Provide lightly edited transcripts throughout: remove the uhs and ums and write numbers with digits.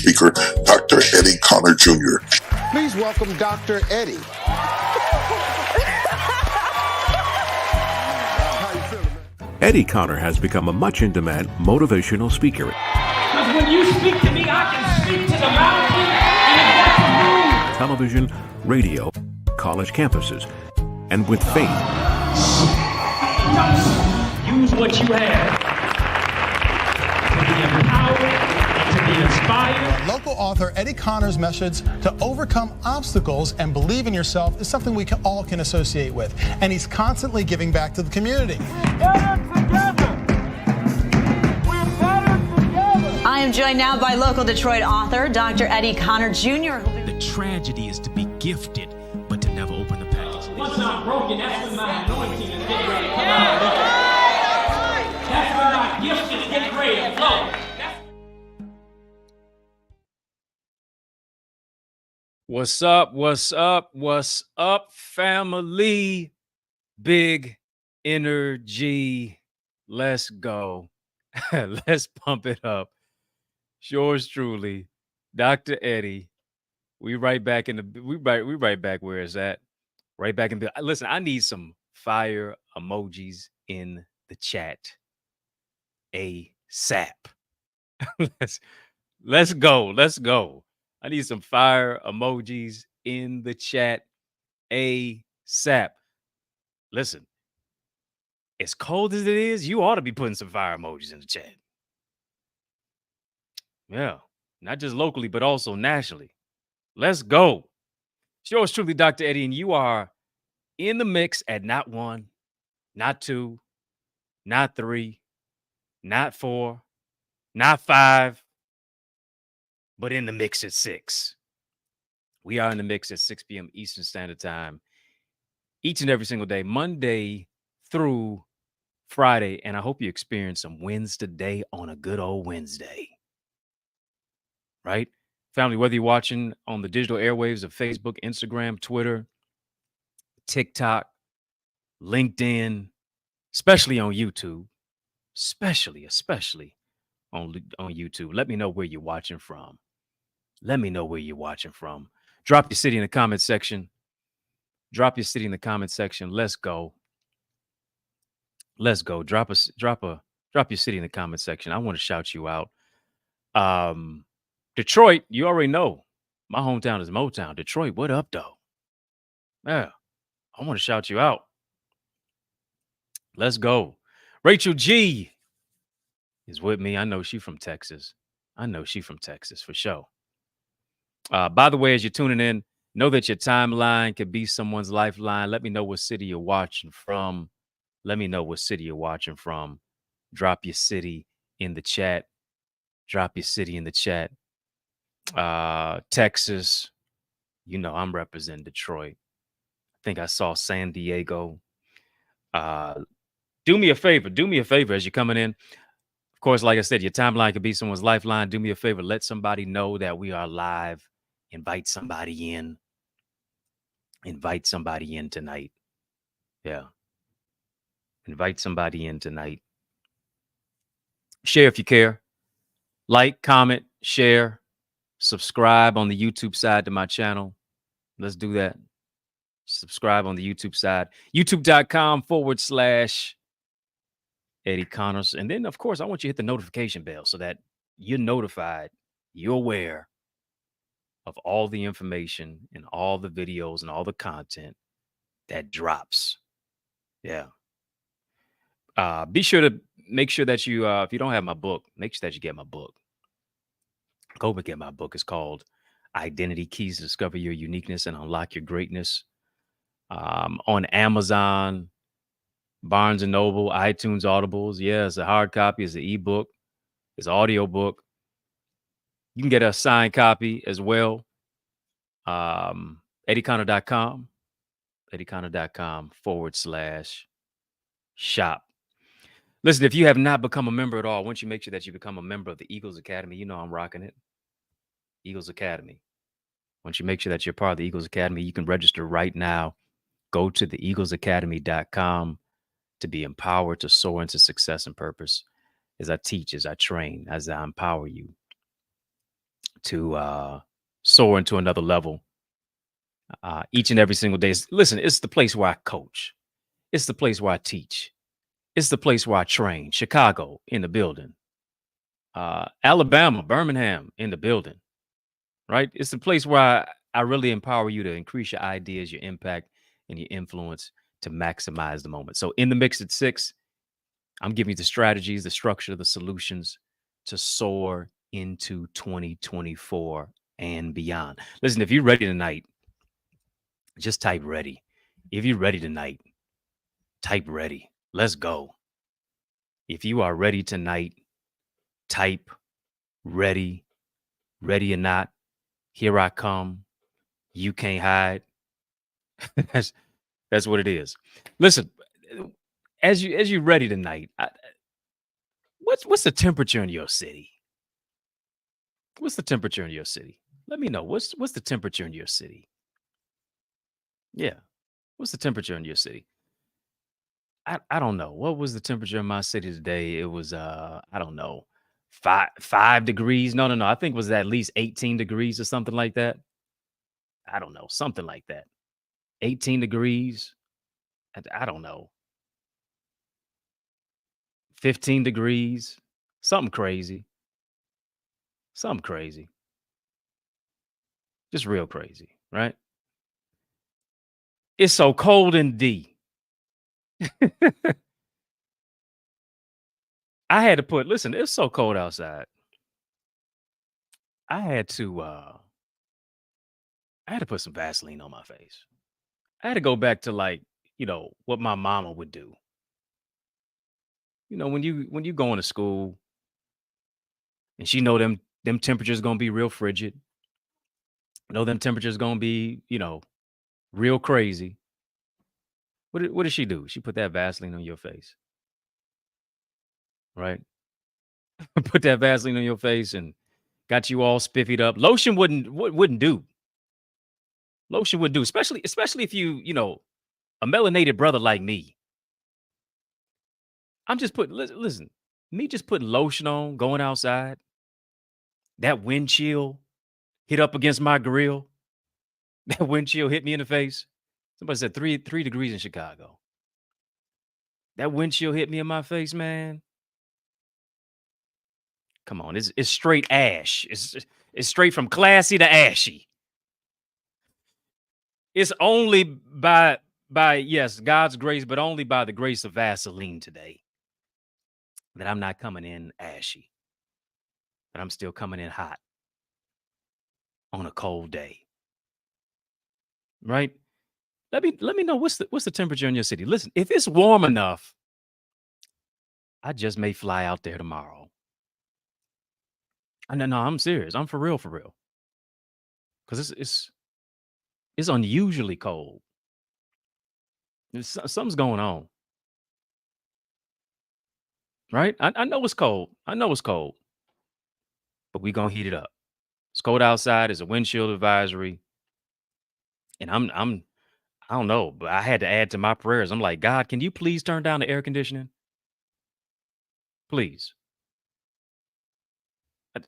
speaker, Dr. Eddie Connor Jr. Please welcome Dr. Eddie. Eddie Connor has become a much in demand motivational speaker. Because when you speak to me, I can speak to the mountain and it Television, radio, college campuses, and with faith. use what you have to be empowered and to be inspired. Local author Eddie Connor's message to overcome obstacles and believe in yourself is something we all can associate with. And he's constantly giving back to the community. I am joined now by local Detroit author Dr. Eddie Connor Jr. The tragedy is to be gifted, but to never open the package. Once I'm broken, that's when my anointing is getting ready to come out. That's when my gift is getting ready to flow. What's up? What's up? What's up, family? Big energy. Let's go. Let's pump it up. Yours truly, Dr. Eddie. We right back in the we right back where it's at. Right back in the listen. I need some fire emojis in the chat. ASAP. let's go. Let's go. I need some fire emojis in the chat. ASAP. Listen, as cold as it is, you ought to be putting some fire emojis in the chat. Yeah, not just locally, but also nationally. Let's go. It's yours truly, Dr. Eddie, and you are in the mix at not 1, not 2, not 3, not 4, not 5, but in the mix at 6. We are in the mix at 6 p.m. Eastern Standard Time each and every single day, Monday through Friday. And I hope you experience some wins today on a good old Wednesday. Right? Family, whether you're watching on the digital airwaves of Facebook, Instagram, Twitter, TikTok, LinkedIn, especially on YouTube, especially on YouTube. Let me know where you're watching from. Let me know where you're watching from. Drop your city in the comment section. Drop your city in the comment section. Let's go. Let's go. Drop your city in the comment section. I want to shout you out. Detroit, you already know. My hometown is Motown. Detroit, what up, though? Yeah, I want to shout you out. Let's go. Rachel G is with me. I know she from Texas. For sure. By the way, as you're tuning in, know that your timeline could be someone's lifeline. Let me know what city you're watching from. Drop your city in the chat. Texas, you know I'm representing Detroit. I think I saw San Diego. Do me a favor as you're coming in. Of course, like I said, your timeline could be someone's lifeline. Do me a favor, let somebody know that we are live. Invite somebody in tonight. Yeah. Invite somebody in tonight. Share if you care. Like, comment, share, subscribe on the YouTube side to my channel. Let's do that. Subscribe on the YouTube side. YouTube.com/Eddie Connors. And then, of course, I want you to hit the notification bell so that you're notified, you're aware of all the information and all the videos and all the content that drops. Yeah. Be sure to make sure that you, if you don't have my book, make sure that you get my book. Go and get my book. It's called Identity Keys to Discover Your Uniqueness and Unlock Your Greatness. On Amazon, Barnes and Noble, iTunes, Audibles. Yeah, it's a hard copy. It's an ebook. It's an audio book. You can get a signed copy as well. EddieConnor.com. EddieConnor.com/shop. Listen, if you have not become a member at all, I want you to make sure that you become a member of the Eagles Academy. You know I'm rocking it. Eagles Academy. Once you make sure that you're part of the Eagles Academy, you can register right now. Go to theeaglesacademy.com to be empowered to soar into success and purpose as I teach, as I train, as I empower you to soar into another level each and every single day. Listen, it's the place where I coach. It's the place where I teach. It's the place where I train. Chicago in the building. Alabama, Birmingham in the building. Right? It's the place where I really empower you to increase your ideas, your impact, and your influence to maximize the moment. So in the mix at 6, I'm giving you the strategies, the structure, the solutions to soar into 2024 and beyond. Listen, if you're ready tonight, just type ready. If you're ready tonight, type ready. Let's go. If you are ready tonight, type ready. Ready or not, here I come. You can't hide. That's what it is. Listen, as you're ready tonight, what's the temperature in your city? What's the temperature in your city? Let me know. What's the temperature in your city? Yeah. What's the temperature in your city? I don't know. What was the temperature in my city today? It was I don't know, 5 degrees. No. I think it was at least 18 degrees or something like that. I don't know, something like that. 18 degrees. I don't know. 15 degrees. Something crazy. Something crazy. Just real crazy, right? It's so cold in D. I had to listen, it's so cold outside. I had to put some Vaseline on my face. I had to go back to like, what my mama would do. When you going to school and she know them temperatures gonna be real frigid. Know them temperatures gonna be, real crazy. What did she do? She put that Vaseline on your face. Right? Put that Vaseline on your face and got you all spiffied up. Lotion wouldn't do. Lotion would do, especially if you, a melanated brother like me. I'm just listen, me just putting lotion on, going outside. That wind chill hit up against my grill. That wind chill hit me in the face. Somebody said 3 degrees in Chicago. That wind chill hit me in my face, man. Come on, it's straight ash. It's straight from classy to ashy. It's only by yes, God's grace, but only by the grace of Vaseline today that I'm not coming in ashy, but I'm still coming in hot on a cold day. Right? Let me know what's the temperature in your city. Listen, if it's warm enough, I just may fly out there tomorrow. No, I'm serious. I'm for real. Because it's unusually cold. Something's going on. Right? I know it's cold. But we're gonna heat it up. It's cold outside. It's a wind chill advisory. And I don't know, but I had to add to my prayers. I'm like, God, can you please turn down the air conditioning? Please. I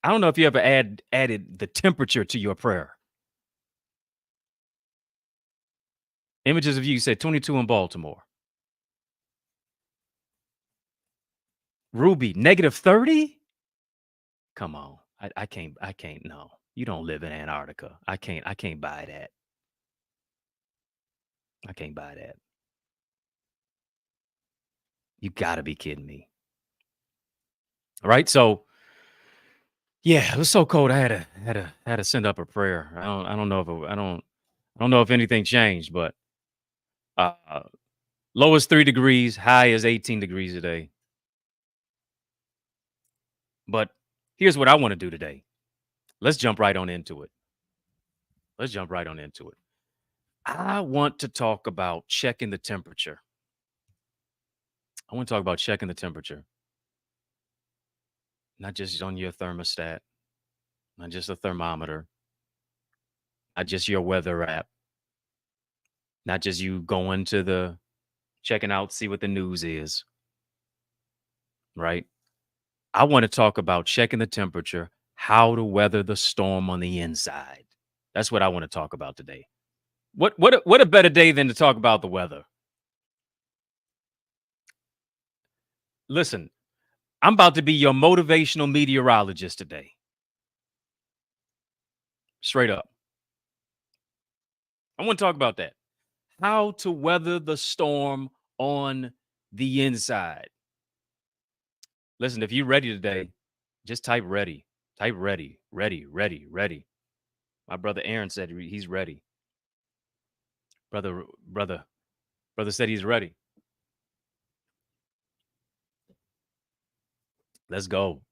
don't know if you ever added the temperature to your prayer. Images of you said 22 in Baltimore. Ruby, -30? Come on. I can't, no. You don't live in Antarctica. I can't buy that. I can't buy that. You gotta be kidding me. All right. So yeah, it was so cold. I had to send up a prayer. I don't know if I don't know if anything changed, but low is 3 degrees, high is 18 degrees today. But here's what I want to do today. Let's jump right on into it. I want to talk about checking the temperature. Not just on your thermostat, not just a thermometer, not just your weather app, not just you going to the checking out, see what the news is. Right? I want to talk about checking the temperature how to weather the storm on the inside. That's what I want to talk about today. What a better day than to talk about the weather. Listen, I'm about to be your motivational meteorologist today. Straight up. I want to talk about that. How to weather the storm on the inside. Listen, if you're ready today, just type ready. Type ready, ready, ready, ready. My brother Aaron said he's ready. Brother said he's ready. Let's go.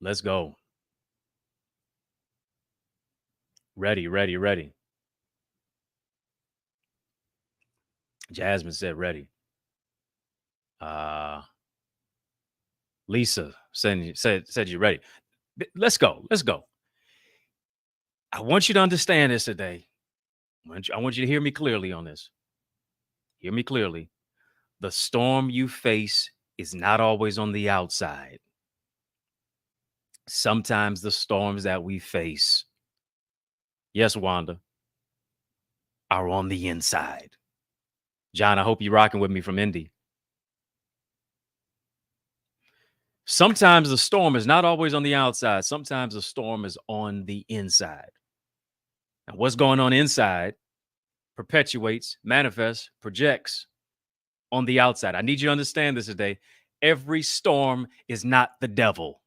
Let's go. Ready, ready, ready. Jasmine said ready. Lisa said you're ready. Let's go. Let's go. I want you to understand this today. I want you to hear me clearly on this. Hear me clearly. The storm you face is not always on the outside. Sometimes the storms that we face, yes, Wanda, are on the inside. John, I hope you're rocking with me from Indy. Sometimes the storm is not always on the outside. Sometimes the storm is on the inside. And what's going on inside perpetuates, manifests, projects on the outside. I need you to understand this today. Every storm is not the devil.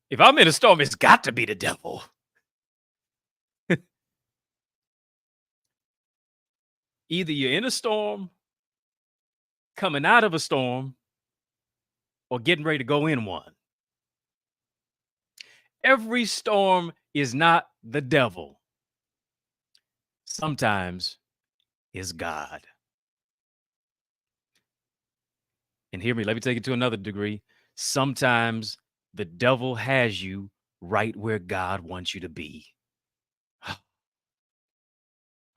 If I'm in a storm, it's got to be the devil. Either you're in a storm, coming out of a storm, or getting ready to go in one. Every storm is not the devil. Sometimes it's God. And hear me, let me take it to another degree. Sometimes the devil has you right where God wants you to be.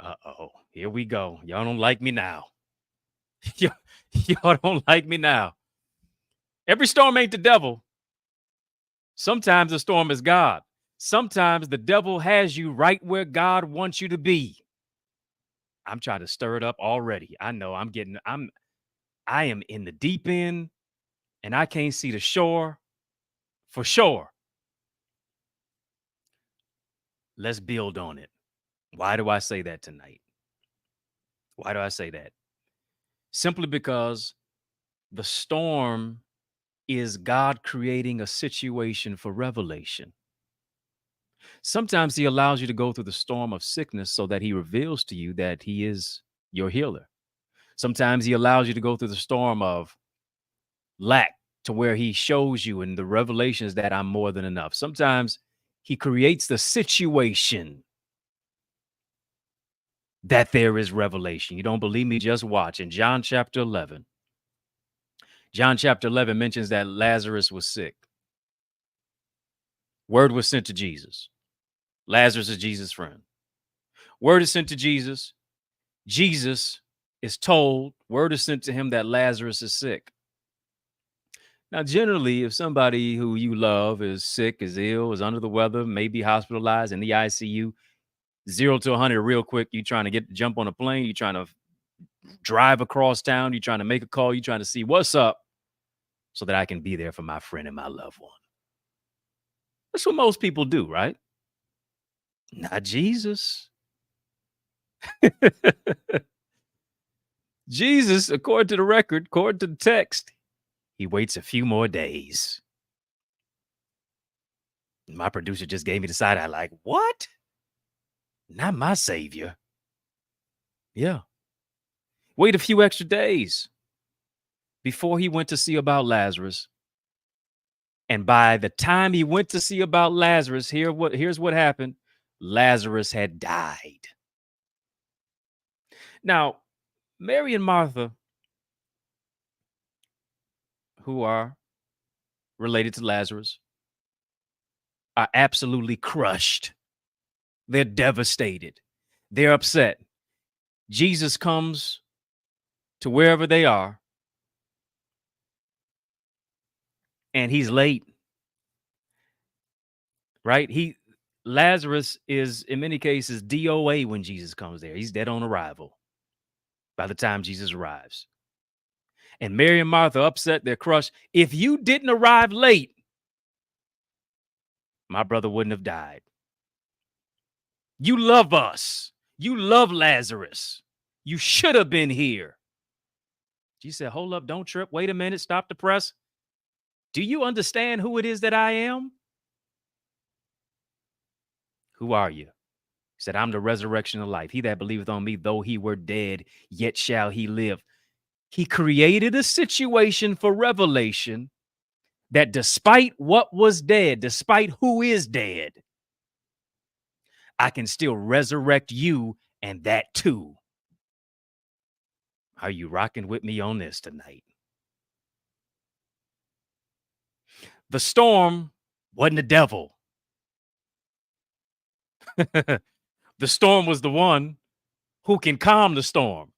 Uh-oh, here we go. Y'all don't like me now. Y'all don't like me now. Every storm ain't the devil. Sometimes the storm is God. Sometimes the devil has you right where God wants you to be. I'm trying to stir it up already. I know I am in the deep end and I can't see the shore for sure. Let's build on it. Why do I say that tonight? Why do I say that? Simply because the storm is God creating a situation for revelation. Sometimes he allows you to go through the storm of sickness so that he reveals to you that he is your healer. Sometimes he allows you to go through the storm of lack to where he shows you in the revelations that I'm more than enough. Sometimes he creates the situation that there is revelation. You don't believe me? Just watch. In John chapter 11, John chapter 11 mentions that Lazarus was sick. Word was sent to Jesus. Lazarus is Jesus' friend. Word is sent to Jesus. Jesus is told, word is sent to him that Lazarus is sick. Now, generally, if somebody who you love is sick, is ill, is under the weather, may be hospitalized in the ICU, 0 to 100 real quick, you trying to jump on a plane, you trying to drive across town, you trying to make a call, you trying to see what's up so that I can be there for my friend and my loved one. That's what most people do, right? Not Jesus. Jesus, according to the record, according to the text, he waits a few more days. My producer just gave me the side eye like, what? Not my savior. Yeah. Wait a few extra days before he went to see about Lazarus. And by the time he went to see about Lazarus, here's what happened. Lazarus had died. Now, Mary and Martha, who are related to Lazarus, are absolutely crushed. They're devastated. They're upset. Jesus comes to wherever they are. and he's late, right? Lazarus is in many cases DOA when Jesus comes there. He's dead on arrival by the time Jesus arrives. And Mary and Martha upset, they're crushed. If you didn't arrive late, my brother wouldn't have died. You love us. You love Lazarus. You should have been here. Jesus said, hold up, don't trip. Wait a minute, stop the press. Do you understand who it is that I am? Who are you? He said, I'm the resurrection of life. He that believeth on me, though he were dead, yet shall he live. He created a situation for revelation that despite what was dead, despite who is dead, I can still resurrect you and that too. Are you rocking with me on this tonight? The storm wasn't the devil. The storm was the one who can calm the storm.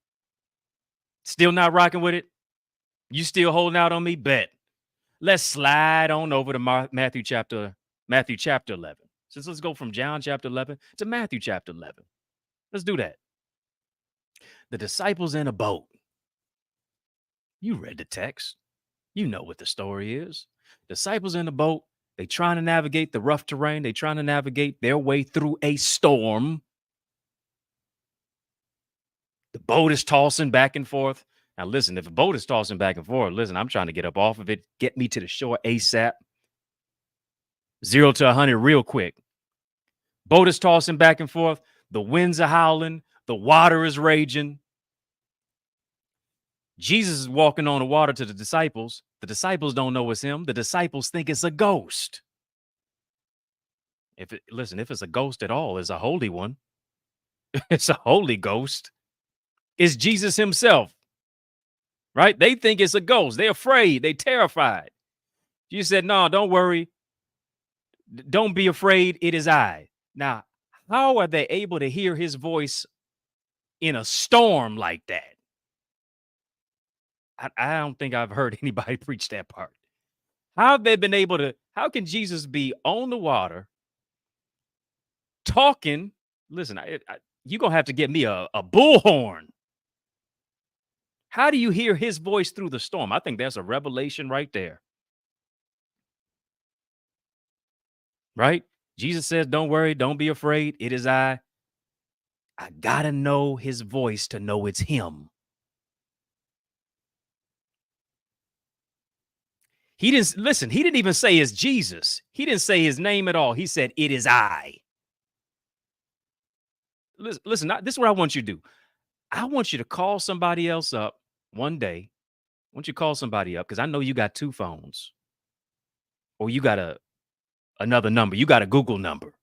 Still not rocking with it? You still holding out on me? Bet. Let's slide on over to Matthew chapter 11. So let's go from John chapter 11 to Matthew chapter 11. Let's do that. The disciples in a boat. You read the text. You know what the story is. Disciples in a boat. They trying to navigate the rough terrain. They trying to navigate their way through a storm. The boat is tossing back and forth. Now, listen, if a boat is tossing back and forth, listen, I'm trying to get up off of it, get me to the shore ASAP. 0 to 100 real quick. Boat is tossing back and forth. The winds are howling. The water is raging. Jesus is walking on the water to the disciples. The disciples don't know it's him. The disciples think it's a ghost. If it's a ghost at all, it's a holy one. It's a holy ghost. It's Jesus himself, right? They think it's a ghost. They're afraid. They're terrified. Jesus said, no, don't worry. Don't be afraid. It is I. Now, how are they able to hear his voice in a storm like that? I don't think I've heard anybody preach that part. How have they been able to? How can Jesus be on the water talking? Listen, you're going to have to get me a bullhorn. How do you hear his voice through the storm? I think that's a revelation right there. Right? Jesus says, don't worry, don't be afraid. It is I. I got to know his voice to know it's him. He didn't even say it's Jesus. He didn't say his name at all. He said, it is I. Listen, this is what I want you to do. I want you to call somebody else up one day. I want you to call somebody up because I know you got 2 phones. Or you got another number. You got a Google number.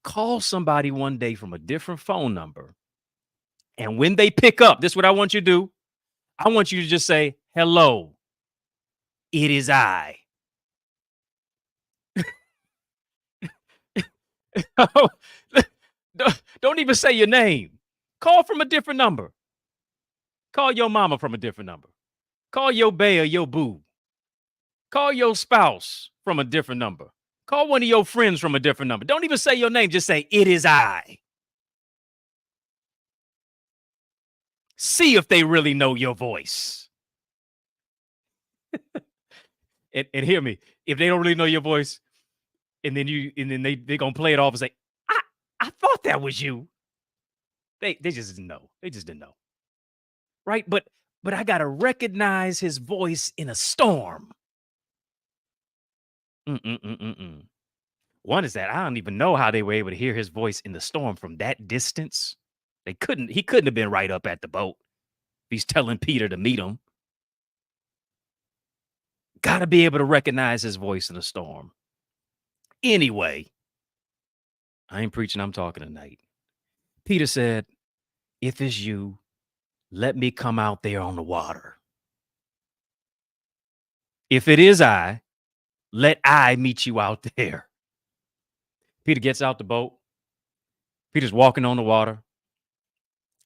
Call somebody one day from a different phone number. And when they pick up, this is what I want you to do. I want you to just say, hello, it is I. Don't even say your name. Call from a different number. Call your mama from a different number. Call your bae or your boo. Call your spouse from a different number. Call one of your friends from a different number. Don't even say your name. Just say, it is I. See if they really know your voice. and hear me. If they don't really know your voice, and then they're going to play it off and say, I thought that was you. They just didn't know. They just didn't know. Right? But I got to recognize his voice in a storm. One is that I don't even know how they were able to hear his voice in the storm from that distance. He couldn't have been right up at the boat. He's telling Peter to meet him. Got to be able to recognize his voice in a storm. Anyway, I ain't preaching, I'm talking tonight. Peter said, if it's you, let me come out there on the water. If it is I, let I meet you out there. Peter gets out the boat. Peter's walking on the water.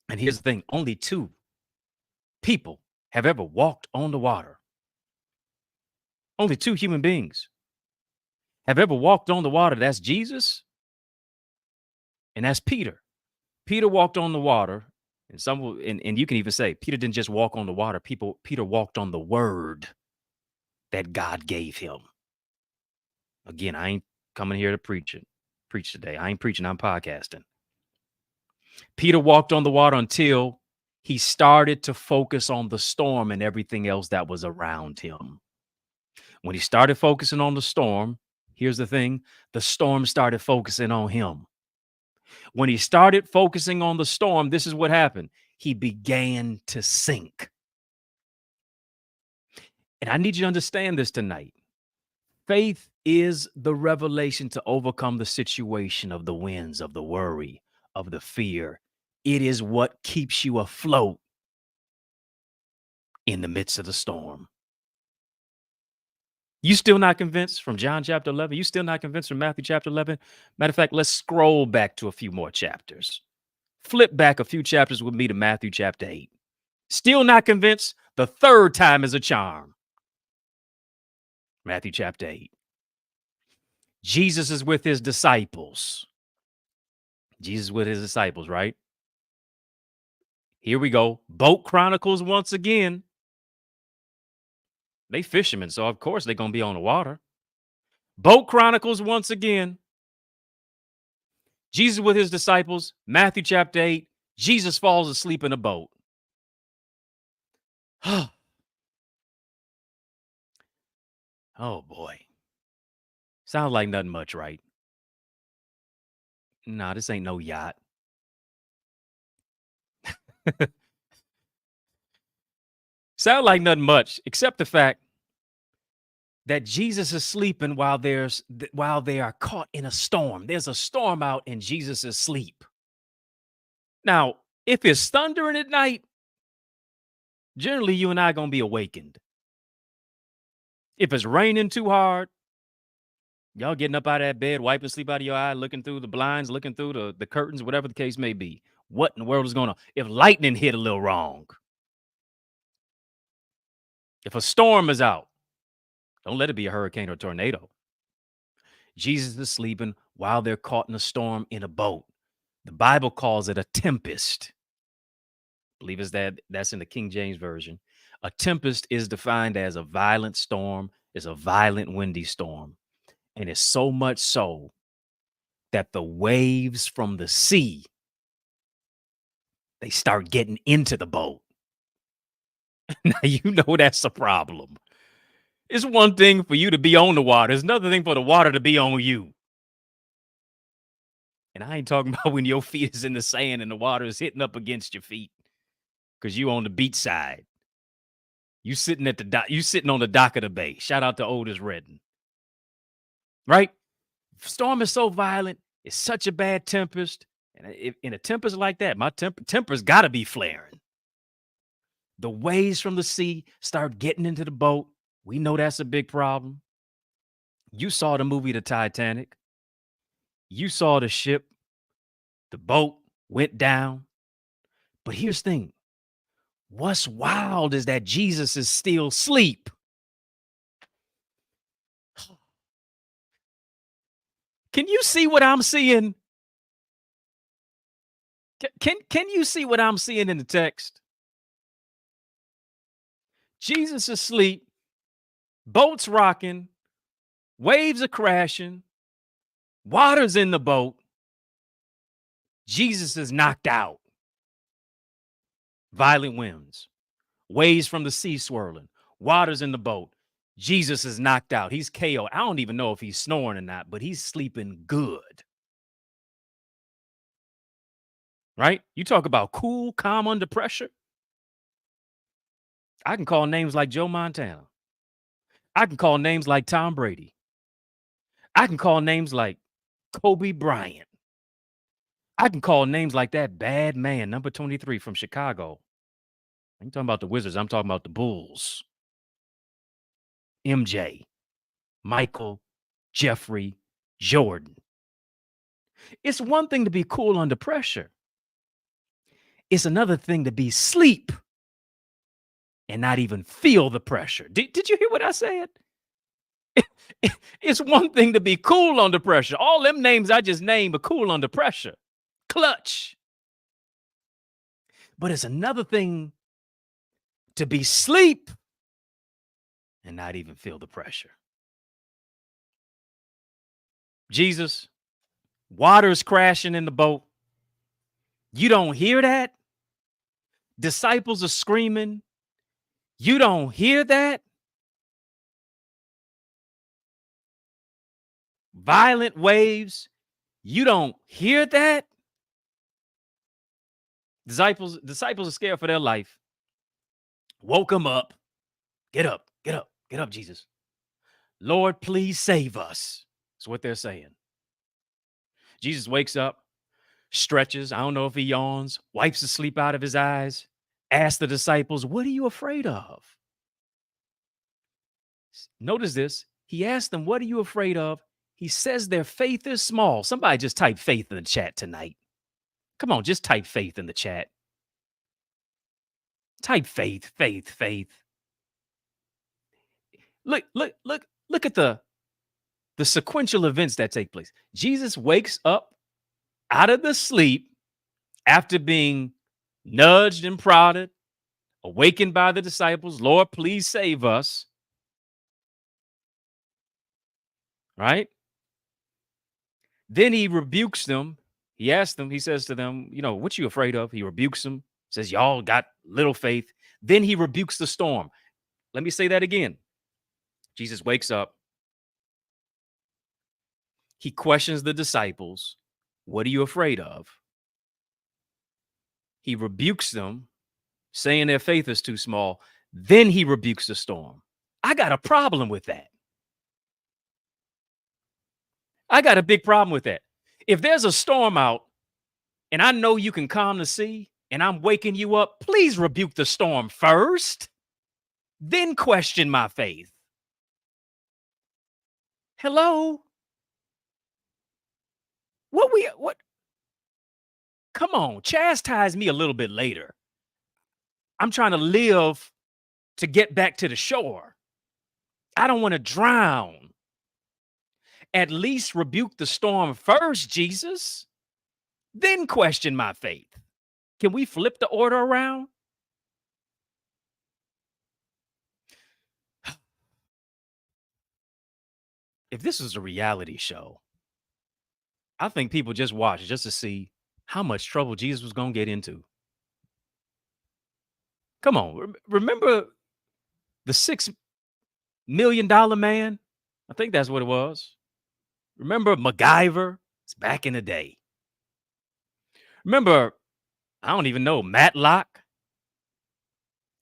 And here's the thing, only 2 people have ever walked on the water. Only two human beings have ever walked on the water. That's Jesus and that's Peter. Peter walked on the water, and you can even say Peter didn't just walk on the water. Peter walked on the word that God gave him. Again, I ain't coming here to preach today. I ain't preaching, I'm podcasting. Peter walked on the water until he started to focus on the storm and everything else that was around him. When he started focusing on the storm, here's the thing, the storm started focusing on him. When he started focusing on the storm, this is what happened. He began to sink. And I need you to understand this tonight. Faith is the revelation to overcome the situation of the winds, of the worry, of the fear. It is what keeps you afloat in the midst of the storm. You still not convinced from John chapter 11? You still not convinced from Matthew chapter 11? Matter of fact, let's scroll back to a few more chapters. Flip back a few chapters with me to Matthew chapter 8. Still not convinced? The third time is a charm. Matthew chapter 8. Jesus is with his disciples. Jesus with his disciples, right? Here we go. Boat Chronicles once again. They fishermen, so of course they're going to be on the water. Boat Chronicles once again. Jesus with his disciples, Matthew chapter 8. Jesus falls asleep in a boat. Oh boy. Sounds like nothing much, right? Nah, this ain't no yacht. Sound like nothing much, except the fact that Jesus is sleeping while they are caught in a storm. There's a storm out and Jesus is asleep. Now, if it's thundering at night, generally you and I are going to be awakened. If it's raining too hard, y'all getting up out of that bed, wiping sleep out of your eye, looking through the blinds, looking through the curtains, whatever the case may be. What in the world is going on? If lightning hit a little wrong, if a storm is out, don't let it be a hurricane or a tornado. Jesus is sleeping while they're caught in a storm in a boat. The Bible calls it a tempest. I believe that's in the King James Version. A tempest is defined as a violent storm, is a violent windy storm. And it's so much so that the waves from the sea, they start getting into the boat. Now, you know that's a problem. It's one thing for you to be on the water. It's another thing for the water to be on you. And I ain't talking about when your feet is in the sand and the water is hitting up against your feet because you on the beach side. You sitting at the dock. You sitting on the dock of the bay. Shout out to Otis Redding. Right? Storm is so violent. It's such a bad tempest. And in a tempest like that, my temper's got to be flaring. The waves from the sea start getting into the boat. We know that's a big problem. You saw the movie The Titanic. You saw the ship. The boat went down. But here's the thing. What's wild is that Jesus is still asleep. Can you see what I'm seeing? Can you see what I'm seeing in the text? Jesus is asleep. Boat's rocking. Waves are crashing. Water's in the boat. Jesus is knocked out. Violent winds. Waves from the sea swirling. Water's in the boat. Jesus is knocked out. He's KO. I don't even know if he's snoring or not, but he's sleeping good. Right? You talk about cool, calm under pressure. I can call names like Joe Montana. I can call names like Tom Brady. I can call names like Kobe Bryant. I can call names like that bad man, number 23 from Chicago. I ain't talking about the Wizards. I'm talking about the Bulls. MJ, Michael, Jeffrey, Jordan. It's one thing to be cool under pressure. It's another thing to be asleep and not even feel the pressure. Did you hear what I said? It's one thing to be cool under pressure. All them names I just named are cool under pressure. Clutch. But it's another thing to be sleep and not even feel the pressure. Jesus, water's crashing in the boat. You don't hear that? Disciples are screaming. You don't hear that? Violent waves. You don't hear that? Disciples are scared for their life. Woke them up. Get up, get up, get up, Jesus. Lord, please save us. That's what they're saying. Jesus wakes up, stretches. I don't know if he yawns, wipes the sleep out of his eyes, asks the disciples, what are you afraid of? Notice this. He asked them, what are you afraid of? He says their faith is small. Somebody just type faith in the chat tonight. Come on, just type faith in the chat. Type faith, faith, faith. Look at the sequential events that take place. Jesus wakes up out of the sleep after being nudged and prodded, awakened by the disciples. Lord, please save us. Right? Then he rebukes them. He asks them, he says to them, what you afraid of? He rebukes them, says, y'all got little faith. Then he rebukes the storm. Let me say that again. Jesus wakes up. He questions the disciples. What are you afraid of? He rebukes them, saying their faith is too small. Then he rebukes the storm. I got a problem with that. I got a big problem with that. If there's a storm out and I know you can calm the sea and I'm waking you up, please rebuke the storm first, then question my faith. Hello? What? Come on, chastise me a little bit later. I'm trying to live to get back to the shore. I don't want to drown. At least rebuke the storm first, Jesus. Then question my faith. Can we flip the order around? If this was a reality show, I think people just watch just to see how much trouble Jesus was going to get into. Come on. Remember the $6 million man? I think that's what it was. Remember MacGyver? It's back in the day. Remember, I don't even know, Matlock?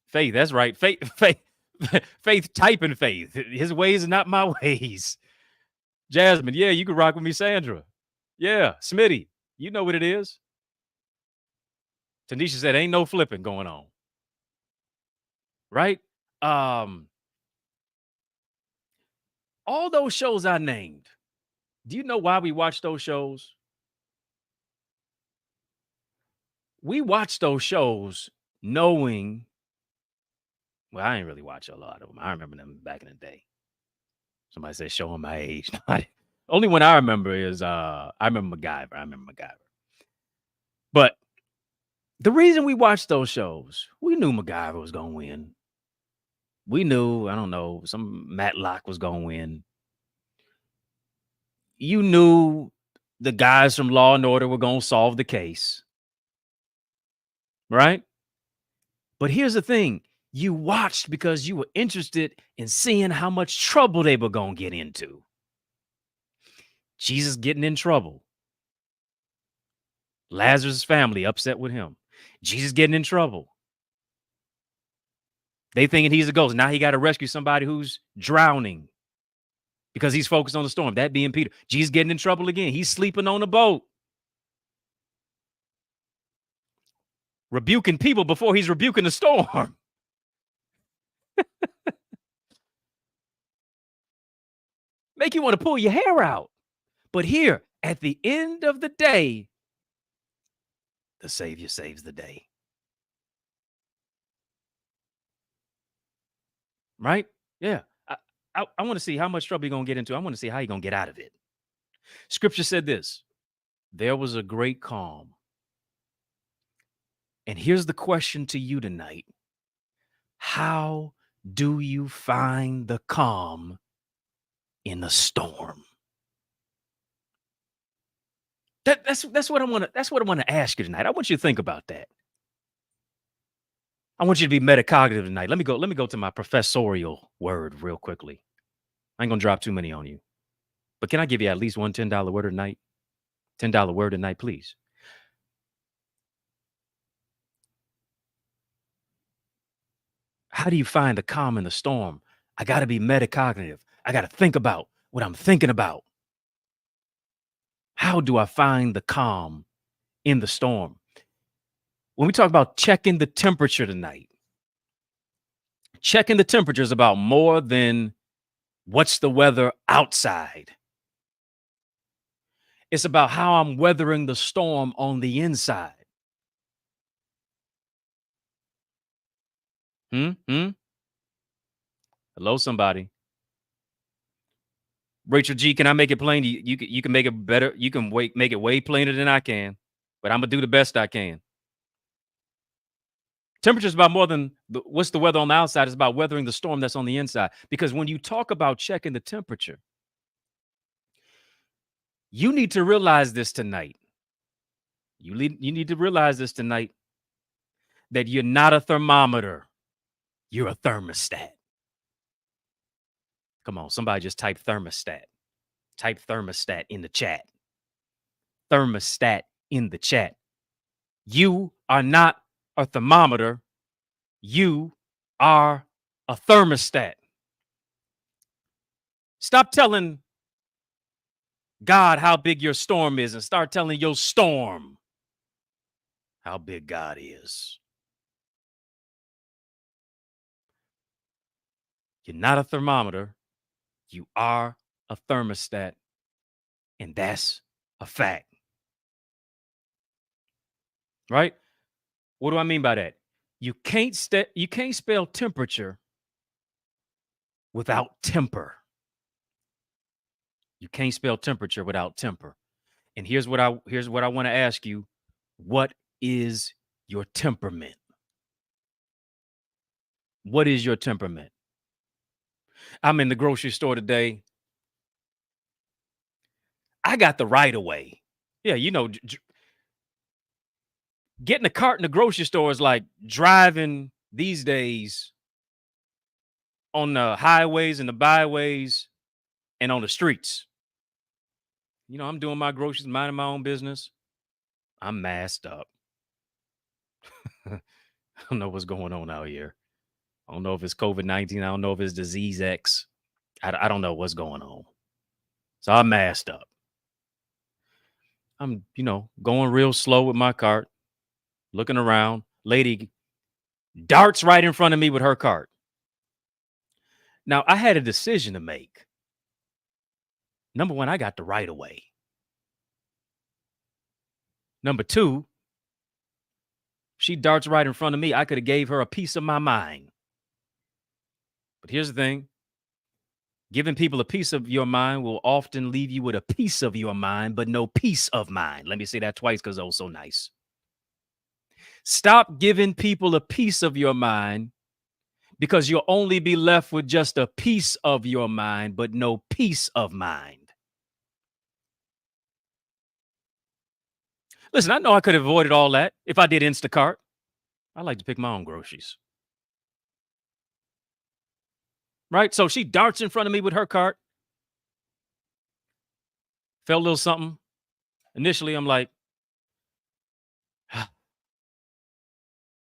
Faith, that's right. Faith typing faith. His ways are not my ways. Jasmine, yeah, you can rock with me, Sandra. Yeah, Smitty, you know what it is. Tanisha said, ain't no flipping going on. Right? All those shows I named, do you know why we watch those shows? We watch those shows knowing, well, I ain't really watch a lot of them. I remember them back in the day. Somebody said showing my age. Only one I remember is I remember MacGyver. But the reason we watched those shows, we knew MacGyver was gonna win. We knew, I don't know, some Matlock was gonna win. You knew the guys from Law and Order were gonna solve the case. Right? But here's the thing. You watched because you were interested in seeing how much trouble they were gonna get into. Jesus getting in trouble. Lazarus' family upset with him. Jesus getting in trouble. They thinking he's a ghost. Now he got to rescue somebody who's drowning because he's focused on the storm. That being Peter. Jesus getting in trouble again. He's sleeping on the boat. Rebuking people before he's rebuking the storm. Make you want to pull your hair out. But here, at the end of the day, the Savior saves the day. Right? Yeah. I want to see how much trouble you're going to get into. I want to see how you're going to get out of it. Scripture said this: there was a great calm. And here's the question to you tonight: how do you find the calm in the storm? That's what I want to ask you tonight. I want you to think about that. I want you to be metacognitive tonight. Let me go to my professorial word real quickly. I ain't gonna drop too many on you. But can I give you at least one $10 word a night? $10 word a night, please. How do you find the calm in the storm? I gotta be metacognitive. I gotta think about what I'm thinking about. How do I find the calm in the storm? When we talk about checking the temperature tonight, checking the temperature is about more than what's the weather outside. It's about how I'm weathering the storm on the inside. Hello, somebody. Rachel G, can I make it plain? You can make it better. You can make it way plainer than I can, but I'm gonna do the best I can. Temperature is about more than what's the weather on the outside. It's about weathering the storm that's on the inside. Because when you talk about checking the temperature, you need to realize this tonight. You need to realize this tonight, that you're not a thermometer. You're a thermostat. Come on, somebody just type thermostat. Type thermostat in the chat. Thermostat in the chat. You are not a thermometer. You are a thermostat. Stop telling God how big your storm is and start telling your storm how big God is. You're not a thermometer. You are a thermostat. And that's a fact. Right? What do I mean by that? You can't spell temperature without temper. You can't spell temperature without temper. And here's what I want to ask you. What is your temperament? What is your temperament? I'm in the grocery store today. I got the right of way. Yeah, getting a cart in the grocery store is like driving these days on the highways and the byways and on the streets. I'm doing my groceries, minding my own business. I'm masked up. I don't know what's going on out here. I don't know if it's COVID-19. I don't know if it's disease X. I don't know what's going on. So I'm masked up. I'm, going real slow with my cart, looking around. Lady darts right in front of me with her cart. Now, I had a decision to make. Number one, I got the right of way. Number two, she darts right in front of me. I could have gave her a piece of my mind. But here's the thing. Giving people a piece of your mind will often leave you with a piece of your mind, but no peace of mind. Let me say that twice because so nice. Stop giving people a piece of your mind, because you'll only be left with just a piece of your mind, but no peace of mind. Listen, I know I could have avoided all that if I did Instacart. I like to pick my own groceries. Right? So she darts in front of me with her cart. Felt a little something. Initially, I'm like,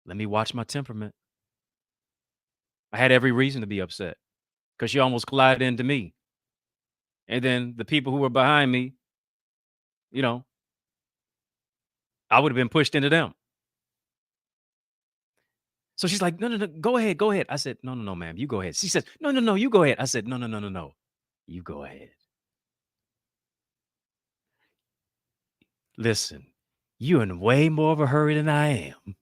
let me watch my temperament. I had every reason to be upset because she almost collided into me. And then the people who were behind me, I would have been pushed into them. So she's like, no, go ahead. I said, no, ma'am, you go ahead. She says, no, you go ahead. I said, no, you go ahead. Listen, you're in way more of a hurry than I am.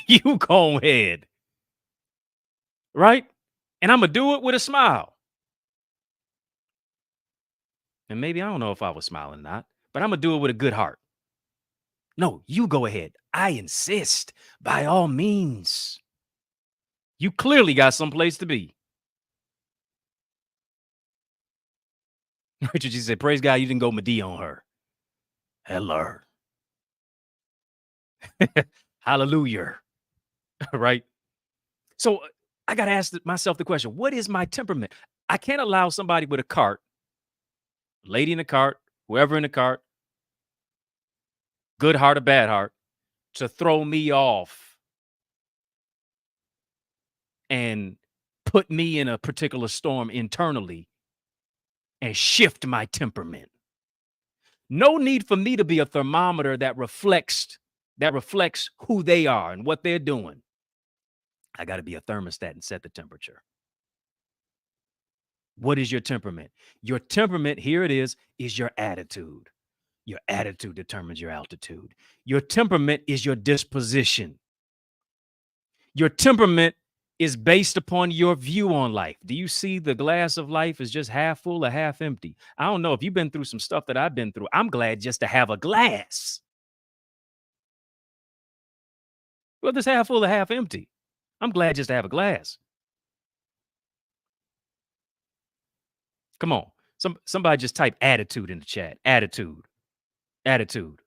You go ahead. Right? And I'm going to do it with a smile. And maybe I don't know if I was smiling or not, but I'm going to do it with a good heart. No, you go ahead. I insist. By all means. You clearly got someplace to be. Richard G said, praise God, you didn't go Medea on her. Hello. Hallelujah. Right? So I got to ask myself the question, what is my temperament? I can't allow somebody with a cart, lady in the cart, whoever in the cart, good heart or bad heart, to throw me off and put me in a particular storm internally and shift my temperament. No need for me to be a thermometer that reflects who they are and what they're doing. I got to be a thermostat and set the temperature. What is your temperament? Your temperament, here it is your attitude. Your attitude determines your altitude. Your temperament is your disposition. Your temperament is based upon your view on life. Do you see the glass of life is just half full or half empty? I don't know if you've been through some stuff that I've been through. I'm glad just to have a glass. Whether it's half full or half empty, I'm glad just to have a glass. Come on. Somebody just type attitude in the chat. Attitude. Attitude.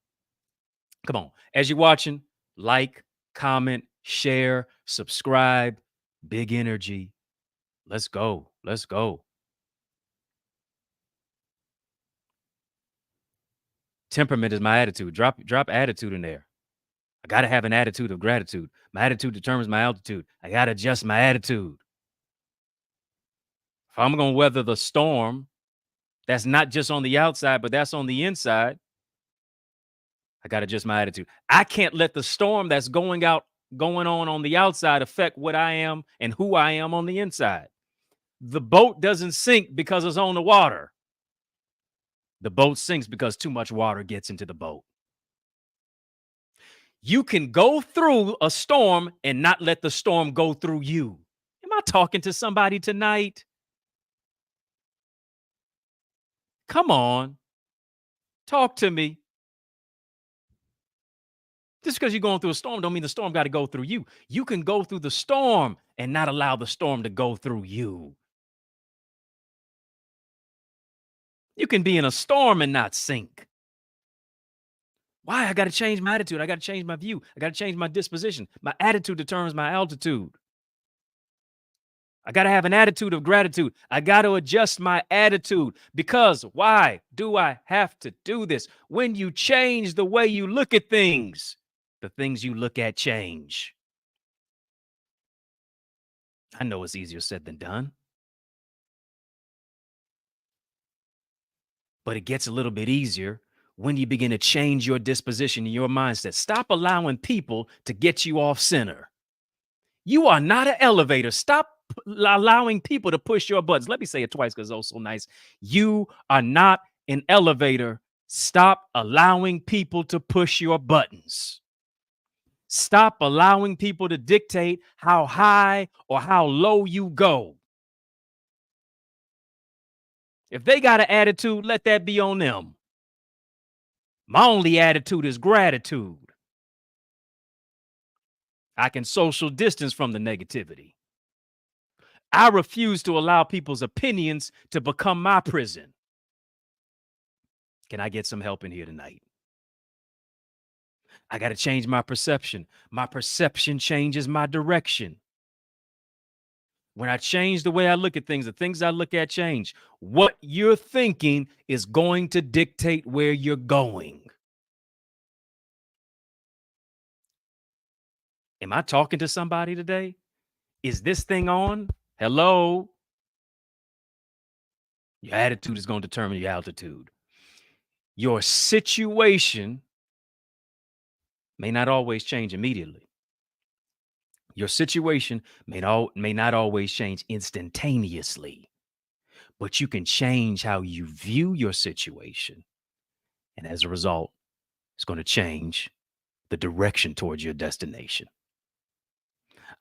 Come on. As you're watching, like, comment, share, subscribe. Big energy. Let's go. Let's go. Temperament is my attitude. Drop attitude in there. I got to have an attitude of gratitude. My attitude determines my altitude. I got to adjust my attitude. If I'm going to weather the storm, that's not just on the outside, but that's on the inside. I got to adjust my attitude. I can't let the storm that's going on the outside affect what I am and who I am on the inside. The boat doesn't sink because it's on the water. The boat sinks because too much water gets into the boat. You can go through a storm and not let the storm go through you. Am I talking to somebody tonight? Come on. Talk to me. Just because you're going through a storm don't mean the storm got to go through you. You can go through the storm and not allow the storm to go through you. You can be in a storm and not sink. Why? I got to change my attitude. I got to change my view. I got to change my disposition. My attitude determines my altitude. I got to have an attitude of gratitude. I got to adjust my attitude because why do I have to do this? When you change the way you look at things, the things you look at change. I know it's easier said than done. But it gets a little bit easier when you begin to change your disposition and your mindset. Stop allowing people to get you off center. You are not an elevator. Stop allowing people to push your buttons. Let me say it twice because it's so nice. You are not an elevator. Stop allowing people to push your buttons. Stop allowing people to dictate how high or how low you go. If they got an attitude, let that be on them. My only attitude is gratitude. I can social distance from the negativity. I refuse to allow people's opinions to become my prison. Can I get some help in here tonight? I got to change my perception. My perception changes my direction. When I change the way I look at things, the things I look at change. What you're thinking is going to dictate where you're going. Am I talking to somebody today? Is this thing on? Hello? Your attitude is going to determine your altitude. Your situation may not always change immediately. Your situation may not always change instantaneously, but you can change how you view your situation. And as a result, it's going to change the direction towards your destination.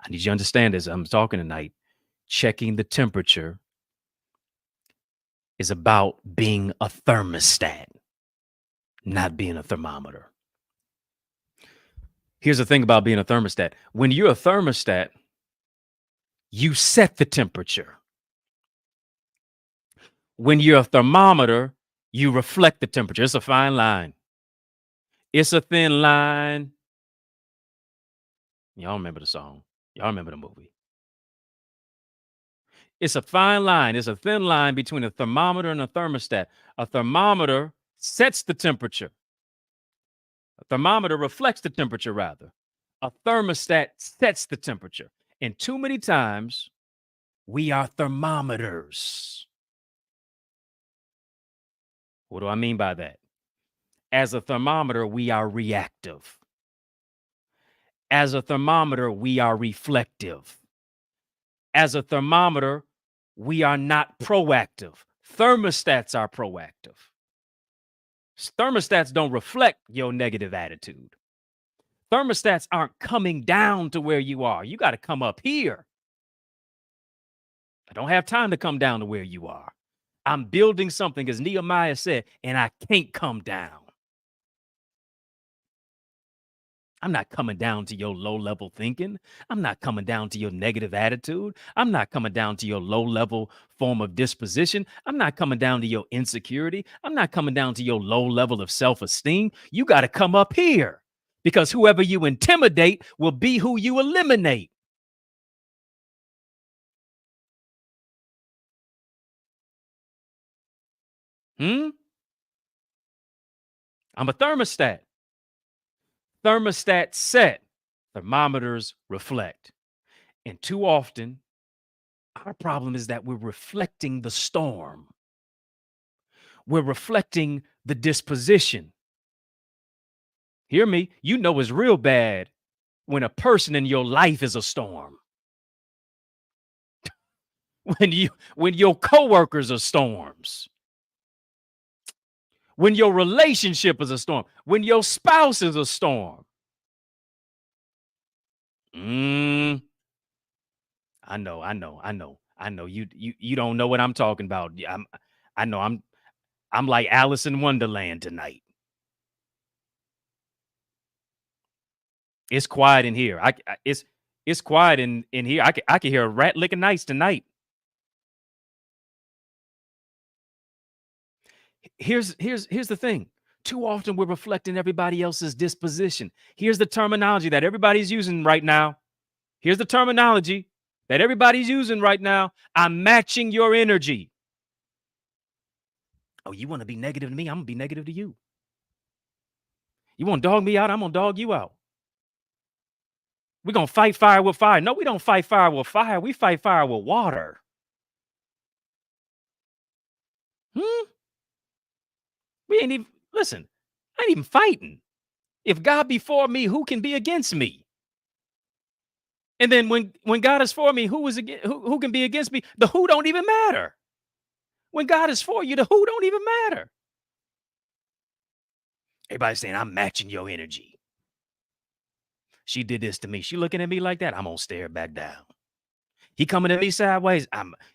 I need you to understand as I'm talking tonight, checking the temperature is about being a thermostat, not being a thermometer. Here's the thing about being a thermostat. When you're a thermostat, you set the temperature. When you're a thermometer, you reflect the temperature. It's a fine line. It's a thin line. Y'all remember the song. Y'all remember the movie. It's a fine line. It's a thin line between a thermometer and a thermostat. A thermometer sets the temperature. A thermometer reflects the temperature, rather. A thermostat sets the temperature. And too many times, we are thermometers. What do I mean by that? As a thermometer, we are reactive. As a thermometer, we are reflective. As a thermometer, we are not proactive. Thermostats are proactive. Thermostats don't reflect your negative attitude. Thermostats aren't coming down to where you are. You got to come up here. I don't have time to come down to where you are. I'm building something, as Nehemiah said, and I can't come down. I'm not coming down to your low-level thinking. I'm not coming down to your negative attitude. I'm not coming down to your low-level form of disposition. I'm not coming down to your insecurity. I'm not coming down to your low level of self-esteem. You got to come up here, because whoever you intimidate will be who you eliminate. I'm a thermostat. Thermostat set, thermometers reflect. And too often, our problem is that we're reflecting the storm. We're reflecting the disposition. Hear me? You know it's real bad when a person in your life is a storm. When your coworkers are storms. When your relationship is a storm, when your spouse is a storm. I know. You don't know what I'm talking about. I'm like Alice in Wonderland tonight. It's quiet in here. It's quiet in here. I can hear a rat licking nice tonight. Here's the thing. Too often we're reflecting everybody else's disposition. Here's the terminology that everybody's using right now. Here's the terminology that everybody's using right now. I'm matching your energy. Oh, you want to be negative to me? I'm going to be negative to you. You want to dog me out? I'm going to dog you out. We're going to fight fire with fire. No, we don't fight fire with fire. We fight fire with water. We ain't even, listen, I ain't even fighting. If God be for me, who can be against me? And then when God is for me, who can be against me? The who don't even matter. When God is for you, the who don't even matter. Everybody's saying, I'm matching your energy. She did this to me. She looking at me like that. I'm going to stare back down. He coming at me sideways.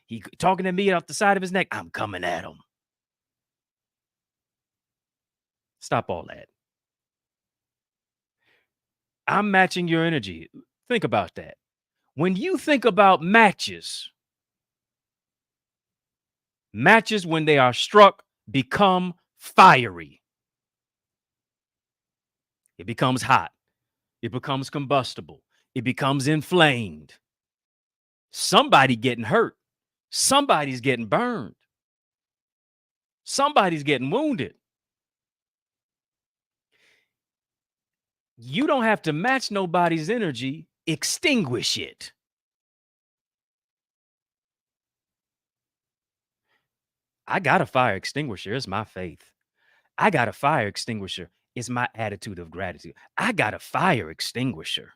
He talking to me off the side of his neck. I'm coming at him. Stop all that. I'm matching your energy. Think about that. When you think about matches, when they are struck become fiery. It becomes hot. It becomes combustible. It becomes inflamed. Somebody getting hurt. Somebody's getting burned. Somebody's getting wounded. You don't have to match nobody's energy, extinguish it. I got a fire extinguisher. It's my faith. I got a fire extinguisher. It's my attitude of gratitude. I got a fire extinguisher.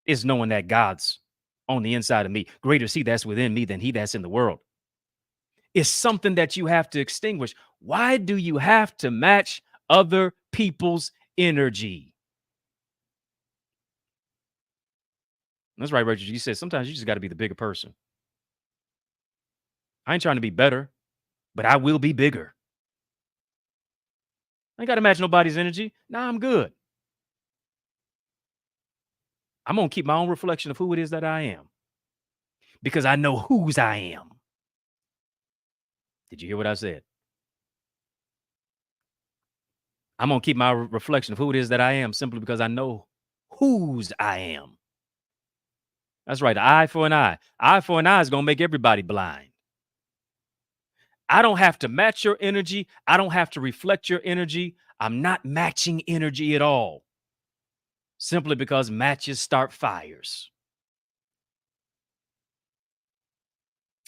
It's knowing that God's on the inside of me. Greater is he that's within me than he that's in the world. It's something that you have to extinguish. Why do you have to match other people's energy? That's right, Rachel. You said sometimes you just got to be the bigger person. I ain't trying to be better, but I will be bigger. I ain't got to match nobody's energy. Nah, I'm good. I'm going to keep my own reflection of who it is that I am because I know whose I am. Did you hear what I said? I'm going to keep my reflection of who it is that I am simply because I know whose I am. That's right. Eye for an eye. Eye for an eye is going to make everybody blind. I don't have to match your energy. I don't have to reflect your energy. I'm not matching energy at all. Simply because matches start fires.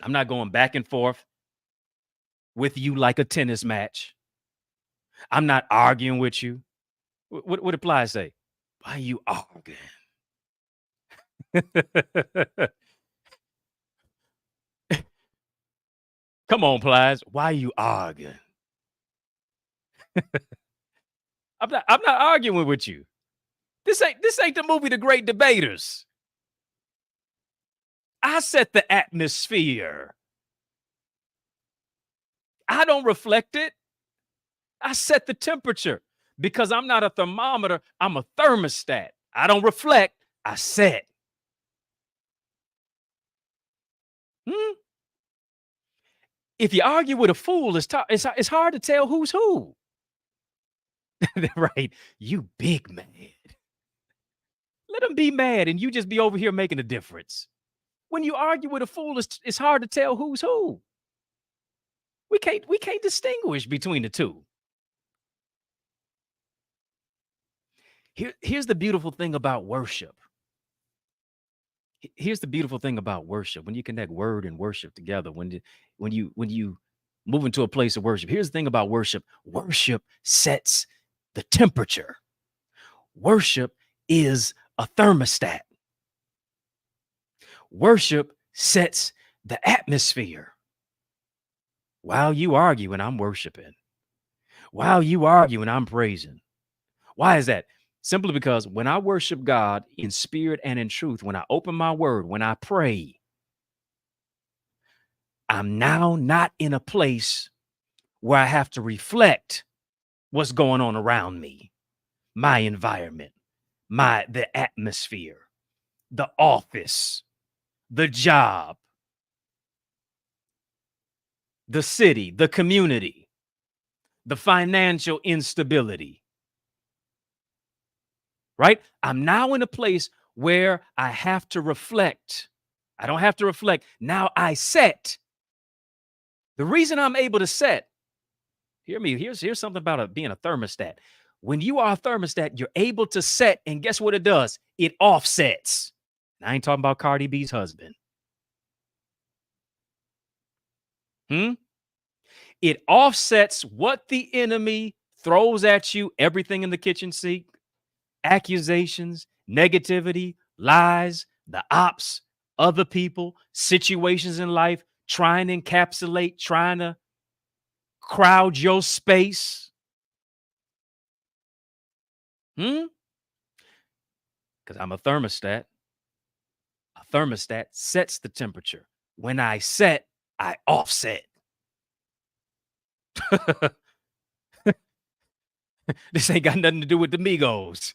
I'm not going back and forth with you like a tennis match. I'm not arguing with you. What did Ply say? Why are you arguing? Come on, Plies. Why are you arguing? I'm not arguing with you. This ain't the movie The Great Debaters. I set the atmosphere. I don't reflect it. I set the temperature because I'm not a thermometer. I'm a thermostat. I don't reflect. I set. If you argue with a fool, it's hard to tell who's who. Right? You big mad. Let them be mad and you just be over here making a difference. When you argue with a fool, it's hard to tell who's who. We can't distinguish between the two. Here's the beautiful thing about worship. Here's the beautiful thing about worship. When you connect word and worship together, when you move into a place of worship, here's the thing about worship. Worship sets the temperature. Worship is a thermostat. Worship sets the atmosphere. While you arguing, I'm worshiping. While you arguing, I'm praising. Why is that? Simply because when I worship God in spirit and in truth, when I open my word, when I pray, I'm now not in a place where I have to reflect what's going on around me, my environment, the atmosphere, the office, the job, the city, the community, the financial instability. Right? I'm now in a place where I have to reflect. I don't have to reflect. Now I set. The reason I'm able to set, hear me, here's something about being a thermostat. When you are a thermostat, you're able to set, and guess what it does? It offsets. I ain't talking about Cardi B's husband. It offsets what the enemy throws at you, everything in the kitchen sink. Accusations, negativity, lies, the ops, other people, situations in life, trying to encapsulate, trying to crowd your space. Because I'm a thermostat. A thermostat sets the temperature. When I set, I offset. This ain't got nothing to do with the Migos.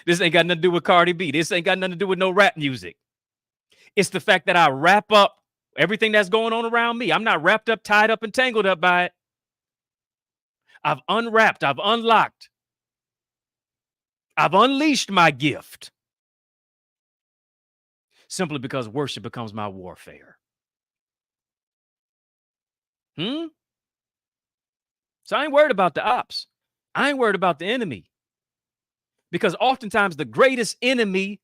This ain't got nothing to do with Cardi B. This ain't got nothing to do with no rap music. It's the fact that I wrap up everything that's going on around me. I'm not wrapped up, tied up, and tangled up by it. I've unwrapped. I've unlocked. I've unleashed my gift. Simply because worship becomes my warfare. So I ain't worried about the ops. I ain't worried about the enemy. Because oftentimes the greatest enemy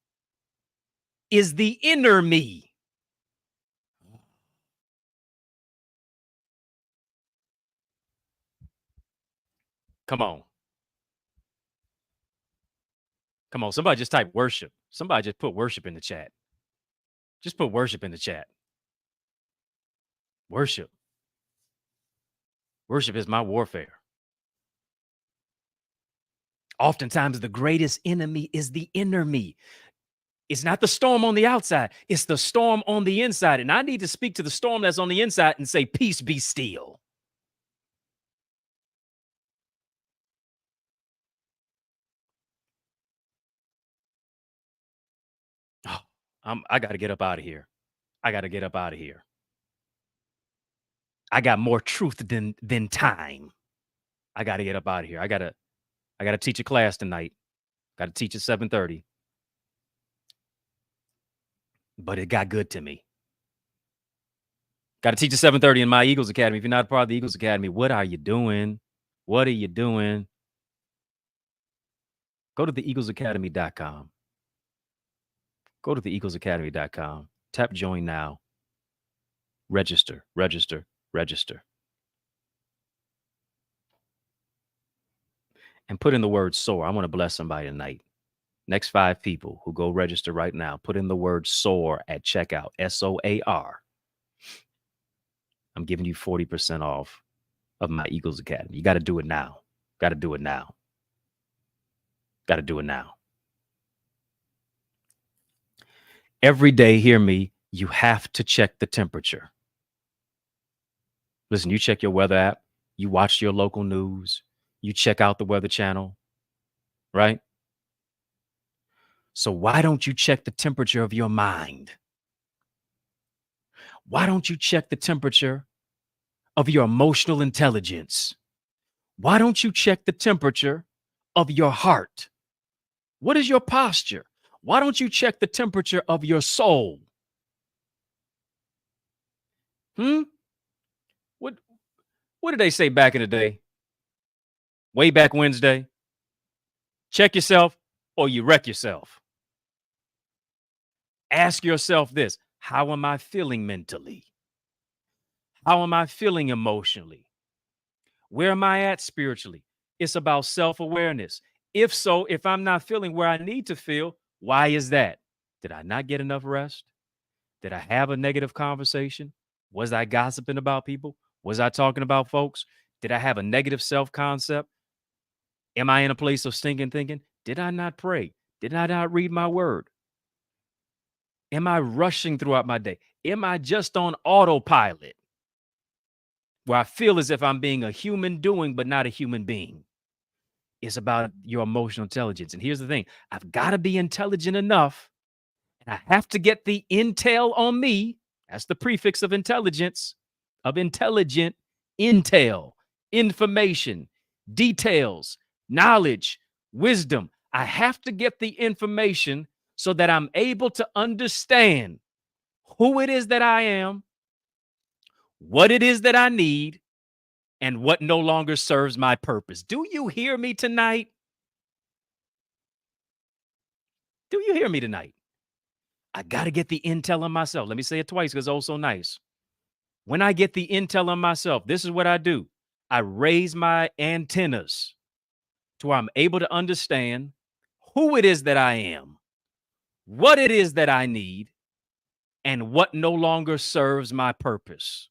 is the inner me. Come on. Come on. Somebody just type worship. Somebody just put worship in the chat. Just put worship in the chat. Worship. Worship is my warfare. Oftentimes the greatest enemy is the inner me. It's not the storm on the outside. It's the storm on the inside. And I need to speak to the storm that's on the inside and say, peace, be still. Oh, I got to get up out of here. I got to get up out of here. I got more truth than time. I got to get up out of here. I got to teach a class tonight. Got to teach at 7:30. But it got good to me. Got to teach at 7:30 in my Eagles Academy. If you're not a part of the Eagles Academy, what are you doing? What are you doing? Go to theeaglesacademy.com. Go to theeaglesacademy.com. Tap join now. Register, register, register. And put in the word soar. I want to bless somebody tonight. Next 5 people who go register right now, put in the word soar at checkout, SOAR. I'm giving you 40% off of my Eagles Academy. You got to do it now. Got to do it now. Got to do it now. Every day, hear me, you have to check the temperature. Listen, you check your weather app, you watch your local news, you check out the Weather Channel, right? So why don't you check the temperature of your mind? Why don't you check the temperature of your emotional intelligence? Why don't you check the temperature of your heart? What is your posture? Why don't you check the temperature of your soul? What did they say back in the day? Way back Wednesday? Check yourself or you wreck yourself. Ask yourself this: how am I feeling mentally? How am I feeling emotionally? Where am I at spiritually? It's about self-awareness. If so, if I'm not feeling where I need to feel, why is that? Did I not get enough rest? Did I have a negative conversation? Was I gossiping about people? Was I talking about folks? Did I have a negative self-concept? Am I in a place of stinking thinking? Did I not pray? Did I not read my word? Am I rushing throughout my day? Am I just on autopilot where I feel as if I'm being a human doing, but not a human being? It's about your emotional intelligence. And here's the thing: I've got to be intelligent enough, and I have to get the intel on me. That's the prefix of intelligence, of intelligent, intel, information, details, knowledge, wisdom. I have to get the information so that I'm able to understand who it is that I am, what it is that I need, and what no longer serves my purpose. Do you hear me tonight? Do you hear me tonight? I got to get the intel on myself. Let me say it twice because it's oh so nice. When I get the intel on myself, this is what I do. I raise my antennas to where I'm able to understand who it is that I am, what it is that I need, and what no longer serves my purpose.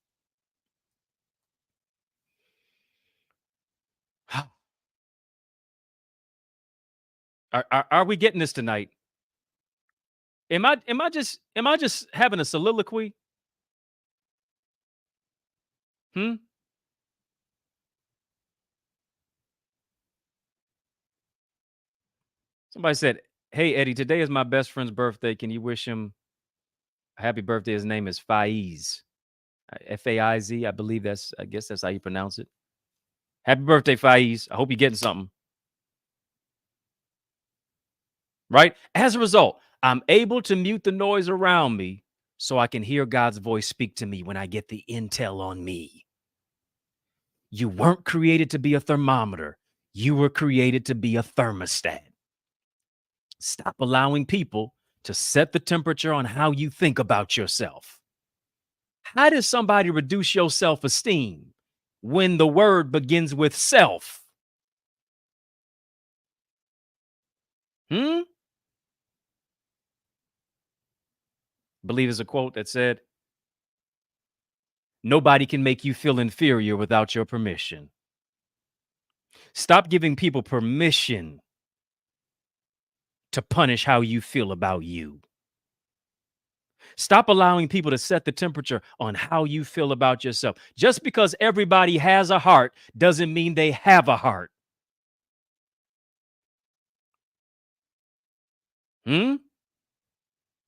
Are we getting this tonight? Am I just having a soliloquy? Somebody said, "Hey Eddie, today is my best friend's birthday. Can you wish him a happy birthday?" His name is Faiz. Faiz, I believe I guess that's how you pronounce it. Happy birthday, Faiz. I hope you're getting something. Right? As a result, I'm able to mute the noise around me so I can hear God's voice speak to me when I get the intel on me. You weren't created to be a thermometer. You were created to be a thermostat. Stop allowing people to set the temperature on how you think about yourself. How does somebody reduce your self-esteem when the word begins with self? I believe there's a quote that said, "Nobody can make you feel inferior without your permission." Stop giving people permission to punish how you feel about you. Stop allowing people to set the temperature on how you feel about yourself. Just because everybody has a heart doesn't mean they have a heart. I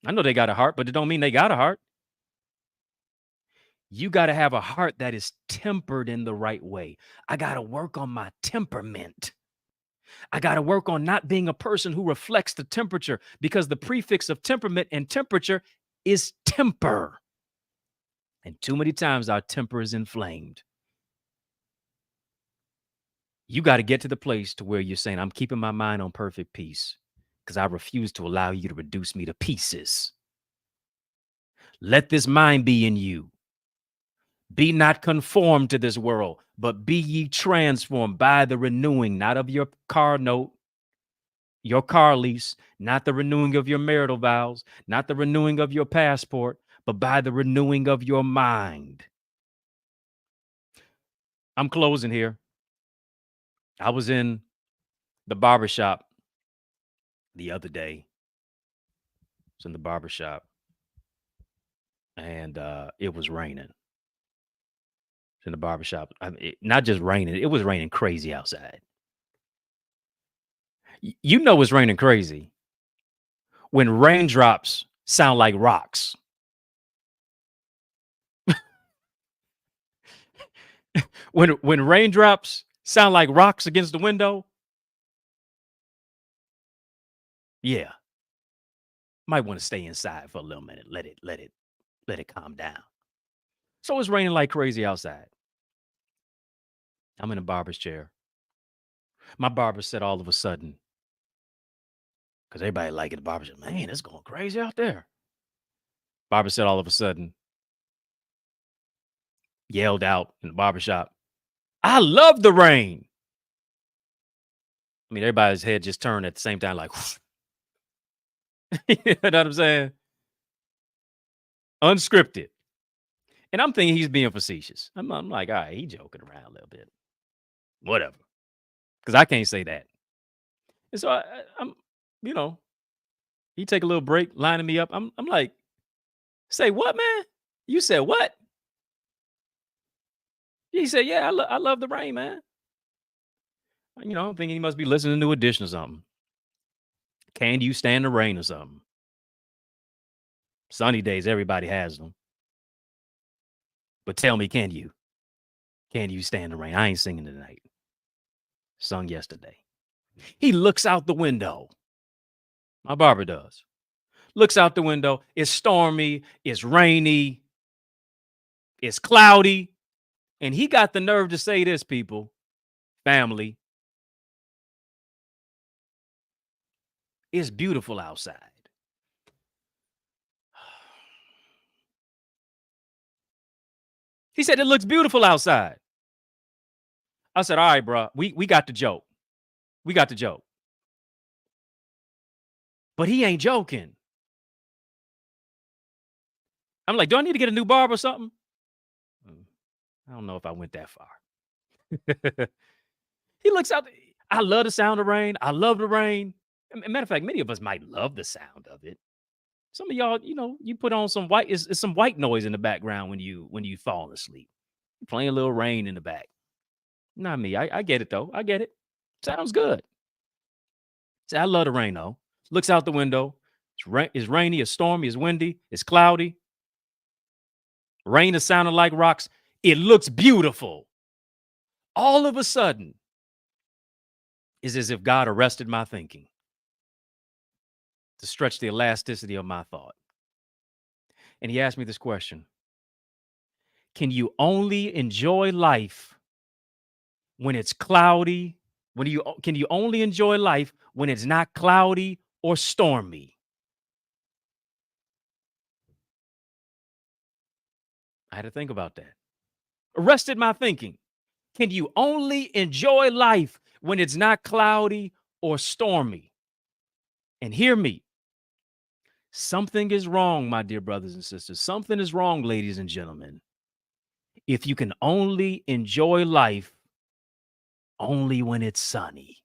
know they got a heart, but it don't mean they got a heart. You got to have a heart that is tempered in the right way. I got to work on my temperament. I got to work on not being a person who reflects the temperature, because the prefix of temperament and temperature is temper. And too many times our temper is inflamed. You got to get to the place to where you're saying, I'm keeping my mind on perfect peace because I refuse to allow you to reduce me to pieces. Let this mind be in you. Be not conformed to this world, but be ye transformed by the renewing, not of your car note, your car lease, not the renewing of your marital vows, not the renewing of your passport, but by the renewing of your mind. I'm closing here. I was in the barbershop the other day. I was in the barbershop and it was raining. In the barbershop, not just raining, it was raining crazy outside. You know it's raining crazy when raindrops sound like rocks. when raindrops sound like rocks against the window, yeah, might want to stay inside for a little minute. Let it calm down. So it's raining like crazy outside. I'm in a barber's chair. My barber said all of a sudden, because everybody like it, the barber said, man, it's going crazy out there. Barber said all of a sudden, yelled out in the barbershop, I love the rain. I mean, everybody's head just turned at the same time, like, you know what I'm saying? Unscripted. And I'm thinking he's being facetious. I'm like, all right, he's joking around a little bit. Whatever. Because I can't say that. And so I'm, you know, he take a little break, lining me up. I'm like, say what, man? You said what? He said, yeah, I love the rain, man. You know, I'm thinking he must be listening to Edition or something. Can you stand the rain or something? Sunny days, everybody has them. But tell me, can you? Can you stand the rain? I ain't singing tonight. Sung yesterday. He looks out the window. My barber does. Looks out the window. It's stormy. It's rainy. It's cloudy. And he got the nerve to say this, people, family. It's beautiful outside. He said, it looks beautiful outside. I said, all right, bro, we got the joke. We got the joke. But he ain't joking. I'm like, do I need to get a new barber or something? I don't know if I went that far. He looks out. I love the sound of rain. I love the rain. Matter of fact, many of us might love the sound of it. Some of y'all, you know, you put on some white, it's some white noise in the background when you fall asleep. You're playing a little rain in the back. Not me. I get it though. I get it. Sounds good. See, I love the rain though. Looks out the window. It's rainy, it's stormy, it's windy, it's cloudy. Rain is sounding like rocks. It looks beautiful. All of a sudden, it's as if God arrested my thinking to stretch the elasticity of my thought. And he asked me this question. Can you only enjoy life when it's cloudy? Can you only enjoy life when it's not cloudy or stormy? I had to think about that. Arrested my thinking. Can you only enjoy life when it's not cloudy or stormy? And hear me. Something is wrong, my dear brothers and sisters. Something is wrong, ladies and gentlemen. If you can only enjoy life only when it's sunny.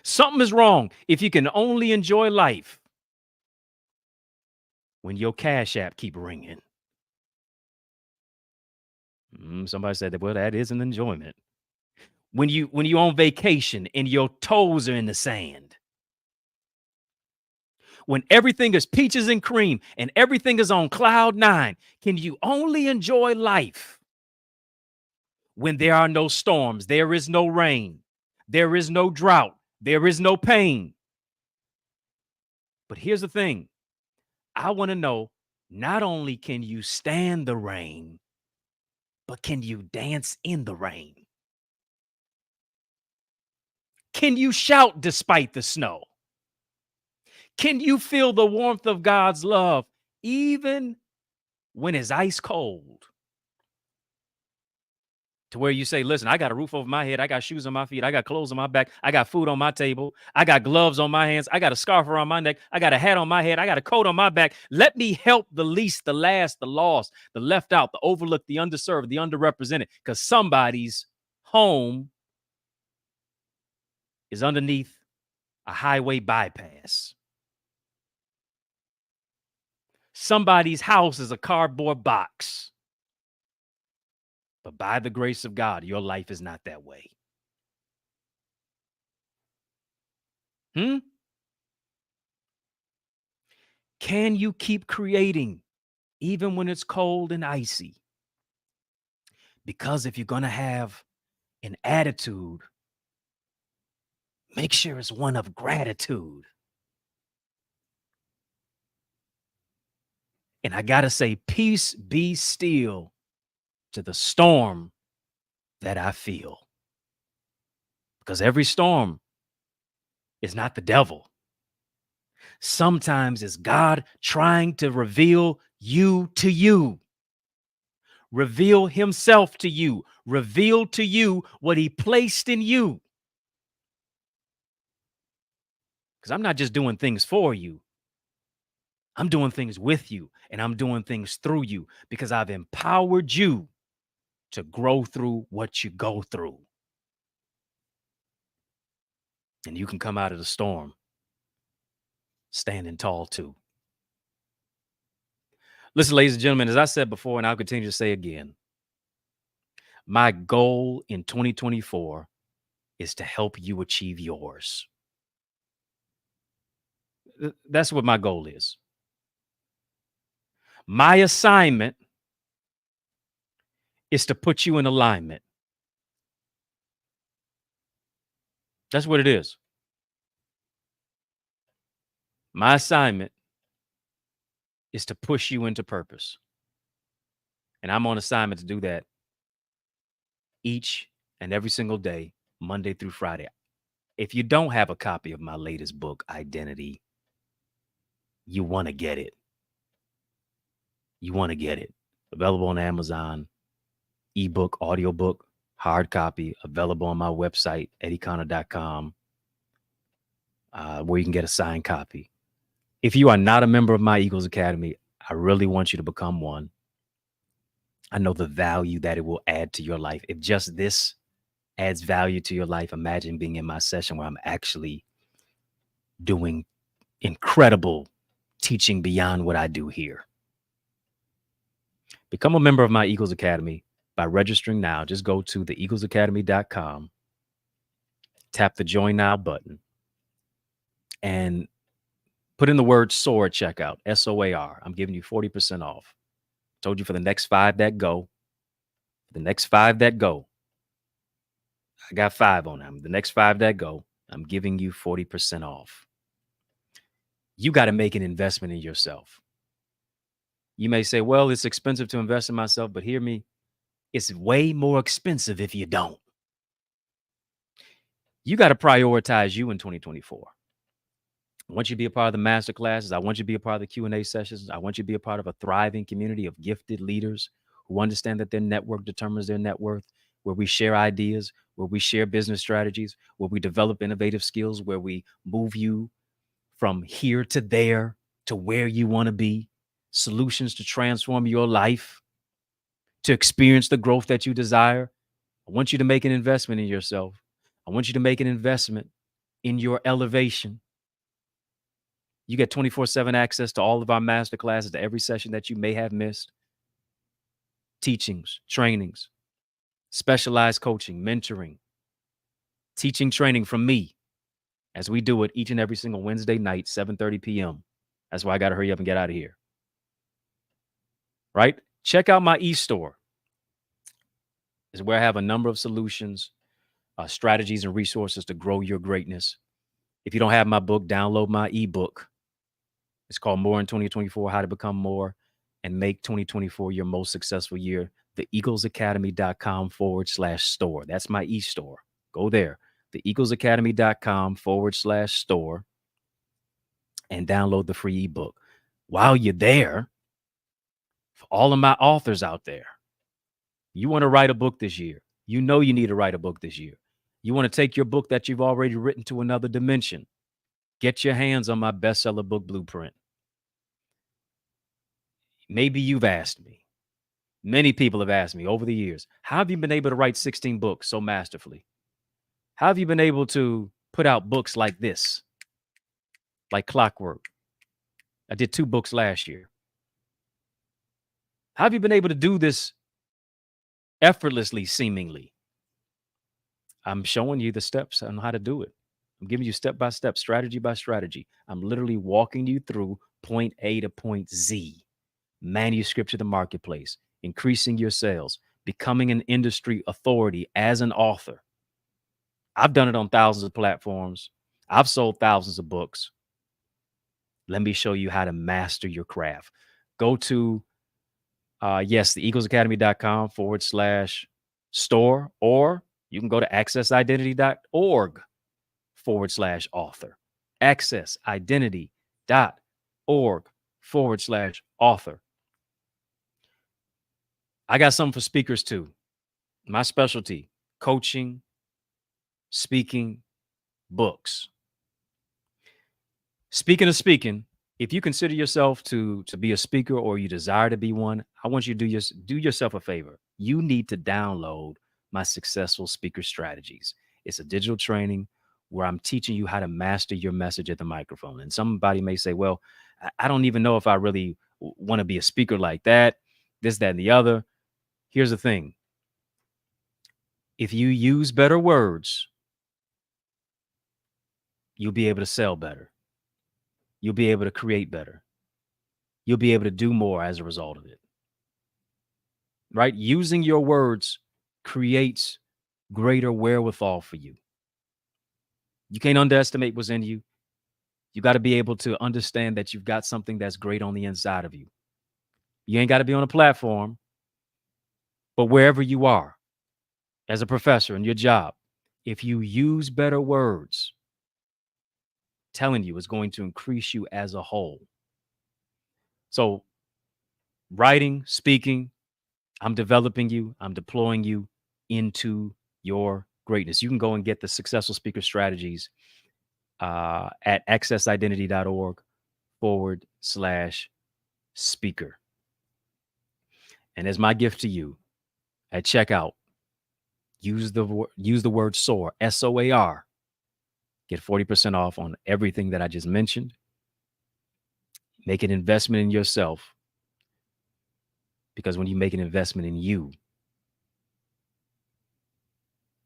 Something is wrong if you can only enjoy life when your Cash App keep ringing. Somebody said that, well, that is an enjoyment. When you on vacation and your toes are in the sand. When everything is peaches and cream and everything is on cloud 9, can you only enjoy life when there are no storms, there is no rain, there is no drought, there is no pain? But here's the thing. I want to know, not only can you stand the rain, but can you dance in the rain? Can you shout despite the snow? Can you feel the warmth of God's love even when it's ice cold? To where you say, listen, I got a roof over my head. I got shoes on my feet. I got clothes on my back. I got food on my table. I got gloves on my hands. I got a scarf around my neck. I got a hat on my head. I got a coat on my back. Let me help the least, the last, the lost, the left out, the overlooked, the underserved, the underrepresented, because somebody's home is underneath a highway bypass. Somebody's house is a cardboard box. But by the grace of God, your life is not that way. Can you keep creating even when it's cold and icy? Because if you're going to have an attitude, make sure it's one of gratitude. And I got to say, peace be still to the storm that I feel. Because every storm is not the devil. Sometimes it's God trying to reveal you to you. Reveal himself to you. Reveal to you what he placed in you. Because I'm not just doing things for you. I'm doing things with you, and I'm doing things through you because I've empowered you to grow through what you go through. And you can come out of the storm standing tall too. Listen, ladies and gentlemen, as I said before, and I'll continue to say again, my goal in 2024 is to help you achieve yours. That's what my goal is. My assignment is to put you in alignment. That's what it is. My assignment is to push you into purpose. And I'm on assignment to do that each and every single day, Monday through Friday. If you don't have a copy of my latest book, Identity, you want to get it. You want to get it. Available on Amazon, ebook, audiobook, hard copy, available on my website, EddieConnor.com, where you can get a signed copy. If you are not a member of my Eagles Academy, I really want you to become one. I know the value that it will add to your life. If just this adds value to your life, imagine being in my session where I'm actually doing incredible teaching beyond what I do here. Become a member of my Eagles Academy by registering now. Just go to theeaglesacademy.com, tap the Join Now button, and put in the word SOAR at checkout, SOAR. I'm giving you 40% off. Told you for the next 5 that go. The next 5 that go. I got 5 on them. The next 5 that go, I'm giving you 40% off. You got to make an investment in yourself. You may say, well, it's expensive to invest in myself, but hear me. It's way more expensive if you don't. You got to prioritize you in 2024. I want you to be a part of the master classes. I want you to be a part of the Q&A sessions. I want you to be a part of a thriving community of gifted leaders who understand that their network determines their net worth, where we share ideas, where we share business strategies, where we develop innovative skills, where we move you from here to there to where you want to be, solutions to transform your life, to experience the growth that you desire. I want you to make an investment in yourself. I want you to make an investment in your elevation. You get 24/7 access to all of our master classes, to every session that you may have missed. Teachings, trainings, specialized coaching, mentoring, teaching, training from me as we do it each and every single Wednesday night, 7:30 p.m. That's why I got to hurry up and get out of here. Right? Check out my e-store. Is where I have a number of solutions, strategies, and resources to grow your greatness. If you don't have my book, download my ebook. It's called More in 2024, How to Become More and Make 2024 Your Most Successful Year. TheEaglesAcademy.com/store. That's my e-store. Go there. TheEaglesAcademy.com/store and download the free ebook. While you're there, for all of my authors out there, you want to write a book this year. You know you need to write a book this year. You want to take your book that you've already written to another dimension. Get your hands on my bestseller book blueprint. Maybe you've asked me. Many people have asked me over the years, how have you been able to write 16 books so masterfully? How have you been able to put out books like this, like clockwork? I did 2 books last year. How have you been able to do this effortlessly, seemingly? I'm showing you the steps on how to do it. I'm giving you step by step, strategy by strategy. I'm literally walking you through point A to point Z, manuscript to the marketplace, increasing your sales, becoming an industry authority as an author. I've done it on thousands of platforms. I've sold thousands of books. Let me show you how to master your craft. Go to, theeaglesacademy.com/store, or you can go to accessidentity.org/author. accessidentity.org/author. I got something for speakers too. My specialty, coaching, speaking, books. Speaking of speaking, if you consider yourself to be a speaker or you desire to be one, I want you to do yourself a favor. You need to download my Successful Speaker Strategies. It's a digital training where I'm teaching you how to master your message at the microphone. And somebody may say, well, I don't even know if I really want to be a speaker like that, this, that, and the other. Here's the thing. If you use better words, you'll be able to sell better. You'll be able to create better. You'll be able to do more as a result of it. Right? Using your words creates greater wherewithal for you. You can't underestimate what's in you. You got to be able to understand that you've got something that's great on the inside of you. You ain't got to be on a platform, but wherever you are, as a professor in your job, if you use better words, telling you it's going to increase you as a whole. So writing, speaking, I'm developing you, I'm deploying you into your greatness. You can go and get the Successful Speaker Strategies at accessidentity.org/speaker. And as my gift to you at checkout, use the word SOAR, SOAR. Get 40% off on everything that I just mentioned. Make an investment in yourself, because when you make an investment in you,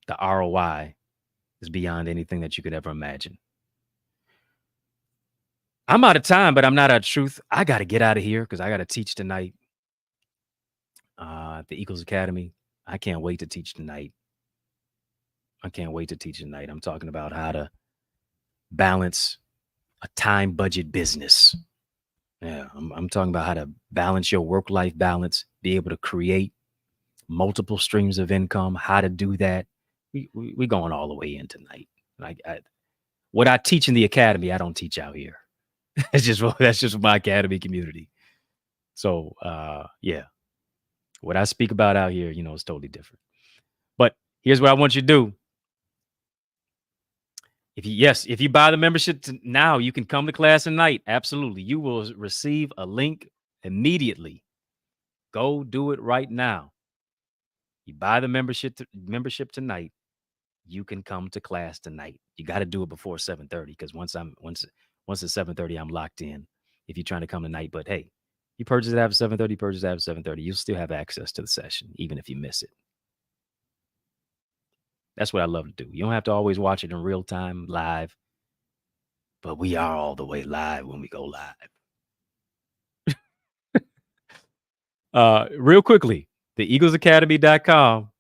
the ROI is beyond anything that you could ever imagine. I'm out of time, but I'm not out of truth. I got to get out of here because I got to teach tonight at the Eagles Academy. I can't wait to teach tonight. I'm talking about how to balance a time budget business. Yeah, I'm talking about how to balance your work-life balance, be able to create multiple streams of income, how to do that. We're going all the way in tonight. What I teach in the academy, I don't teach out here. That's just my academy community. So yeah, what I speak about out here, is totally different. But here's what I want you to do. If you buy the membership now, you can come to class tonight. Absolutely. You will receive a link immediately. Go do it right now. You buy the membership tonight. you can come to class tonight. You got to do it before 7:30 because once it's 7:30, I'm locked in. If you're trying to come tonight, but hey, you purchase it after 7:30, purchase it after 7:30, you'll still have access to the session, even if you miss it. That's what I love to do. You don't have to always watch it in real time, live, but we are all the way live when we go live. Real quickly, theeaglesacademy.com.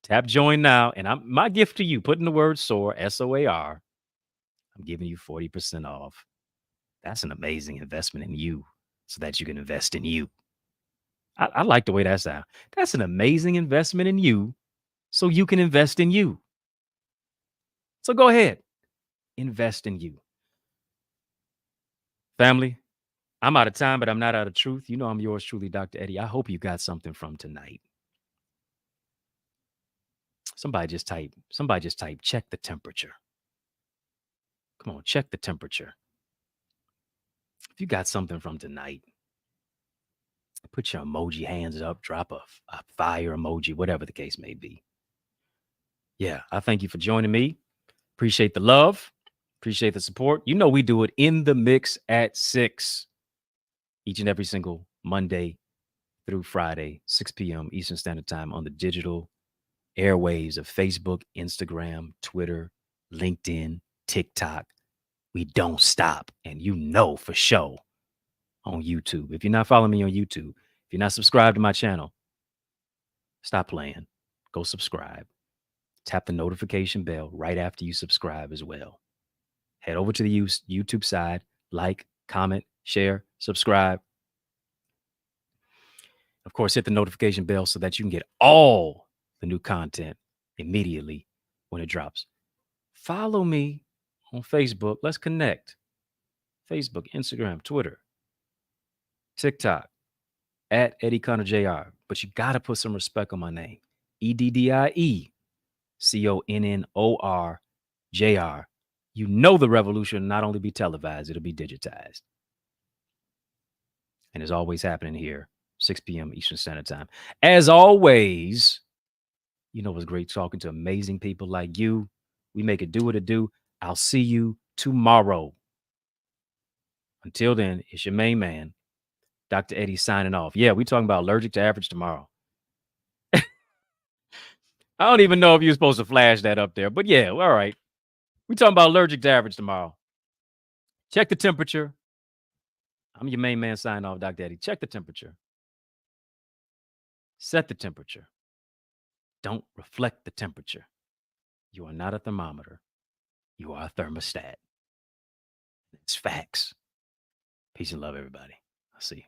Tap join now. And my gift to you, put in the word SOAR, SOAR. I'm giving you 40% off. That's an amazing investment in you so that you can invest in you. I like the way that sounds. That's an amazing investment in you so you can invest in you. So go ahead, invest in you. Family, I'm out of time, but I'm not out of truth. You know I'm yours truly, Dr. Eddie. I hope you got something from tonight. Somebody just type, check the temperature. Come on, check the temperature. If you got something from tonight, put your emoji hands up, drop a fire emoji, whatever the case may be. Yeah, I thank you for joining me. Appreciate the love. Appreciate the support. You know we do it in the mix at 6 each and every single Monday through Friday, 6 p.m. Eastern Standard Time on the digital airwaves of Facebook, Instagram, Twitter, LinkedIn, TikTok. We don't stop. And you know for sure on YouTube. If you're not following me on YouTube, if you're not subscribed to my channel, stop playing. Go subscribe. Tap the notification bell right after you subscribe as well. Head over to the YouTube side, like, comment, share, subscribe. Of course, hit the notification bell so that you can get all the new content immediately when it drops. Follow me on Facebook. Let's connect. Facebook, Instagram, Twitter, TikTok, at EddieConnorJr. But you got to put some respect on my name. EddieConnorJr. You know the revolution will not only be televised, it'll be digitized. And it's always happening here, 6 p.m. Eastern Standard Time. As always, you know, it was great talking to amazing people like you. We make it do what it do. I'll see you tomorrow. Until then, it's your main man, Dr. Eddie, signing off. Yeah, we're talking about allergic to average tomorrow. I don't even know if you're supposed to flash that up there, but yeah, all right. We're talking about allergic to average tomorrow. Check the temperature. I'm your main man signing off, Dr. Eddie. Check the temperature. Set the temperature. Don't reflect the temperature. You are not a thermometer. You are a thermostat. It's facts. Peace and love, everybody. I'll see you.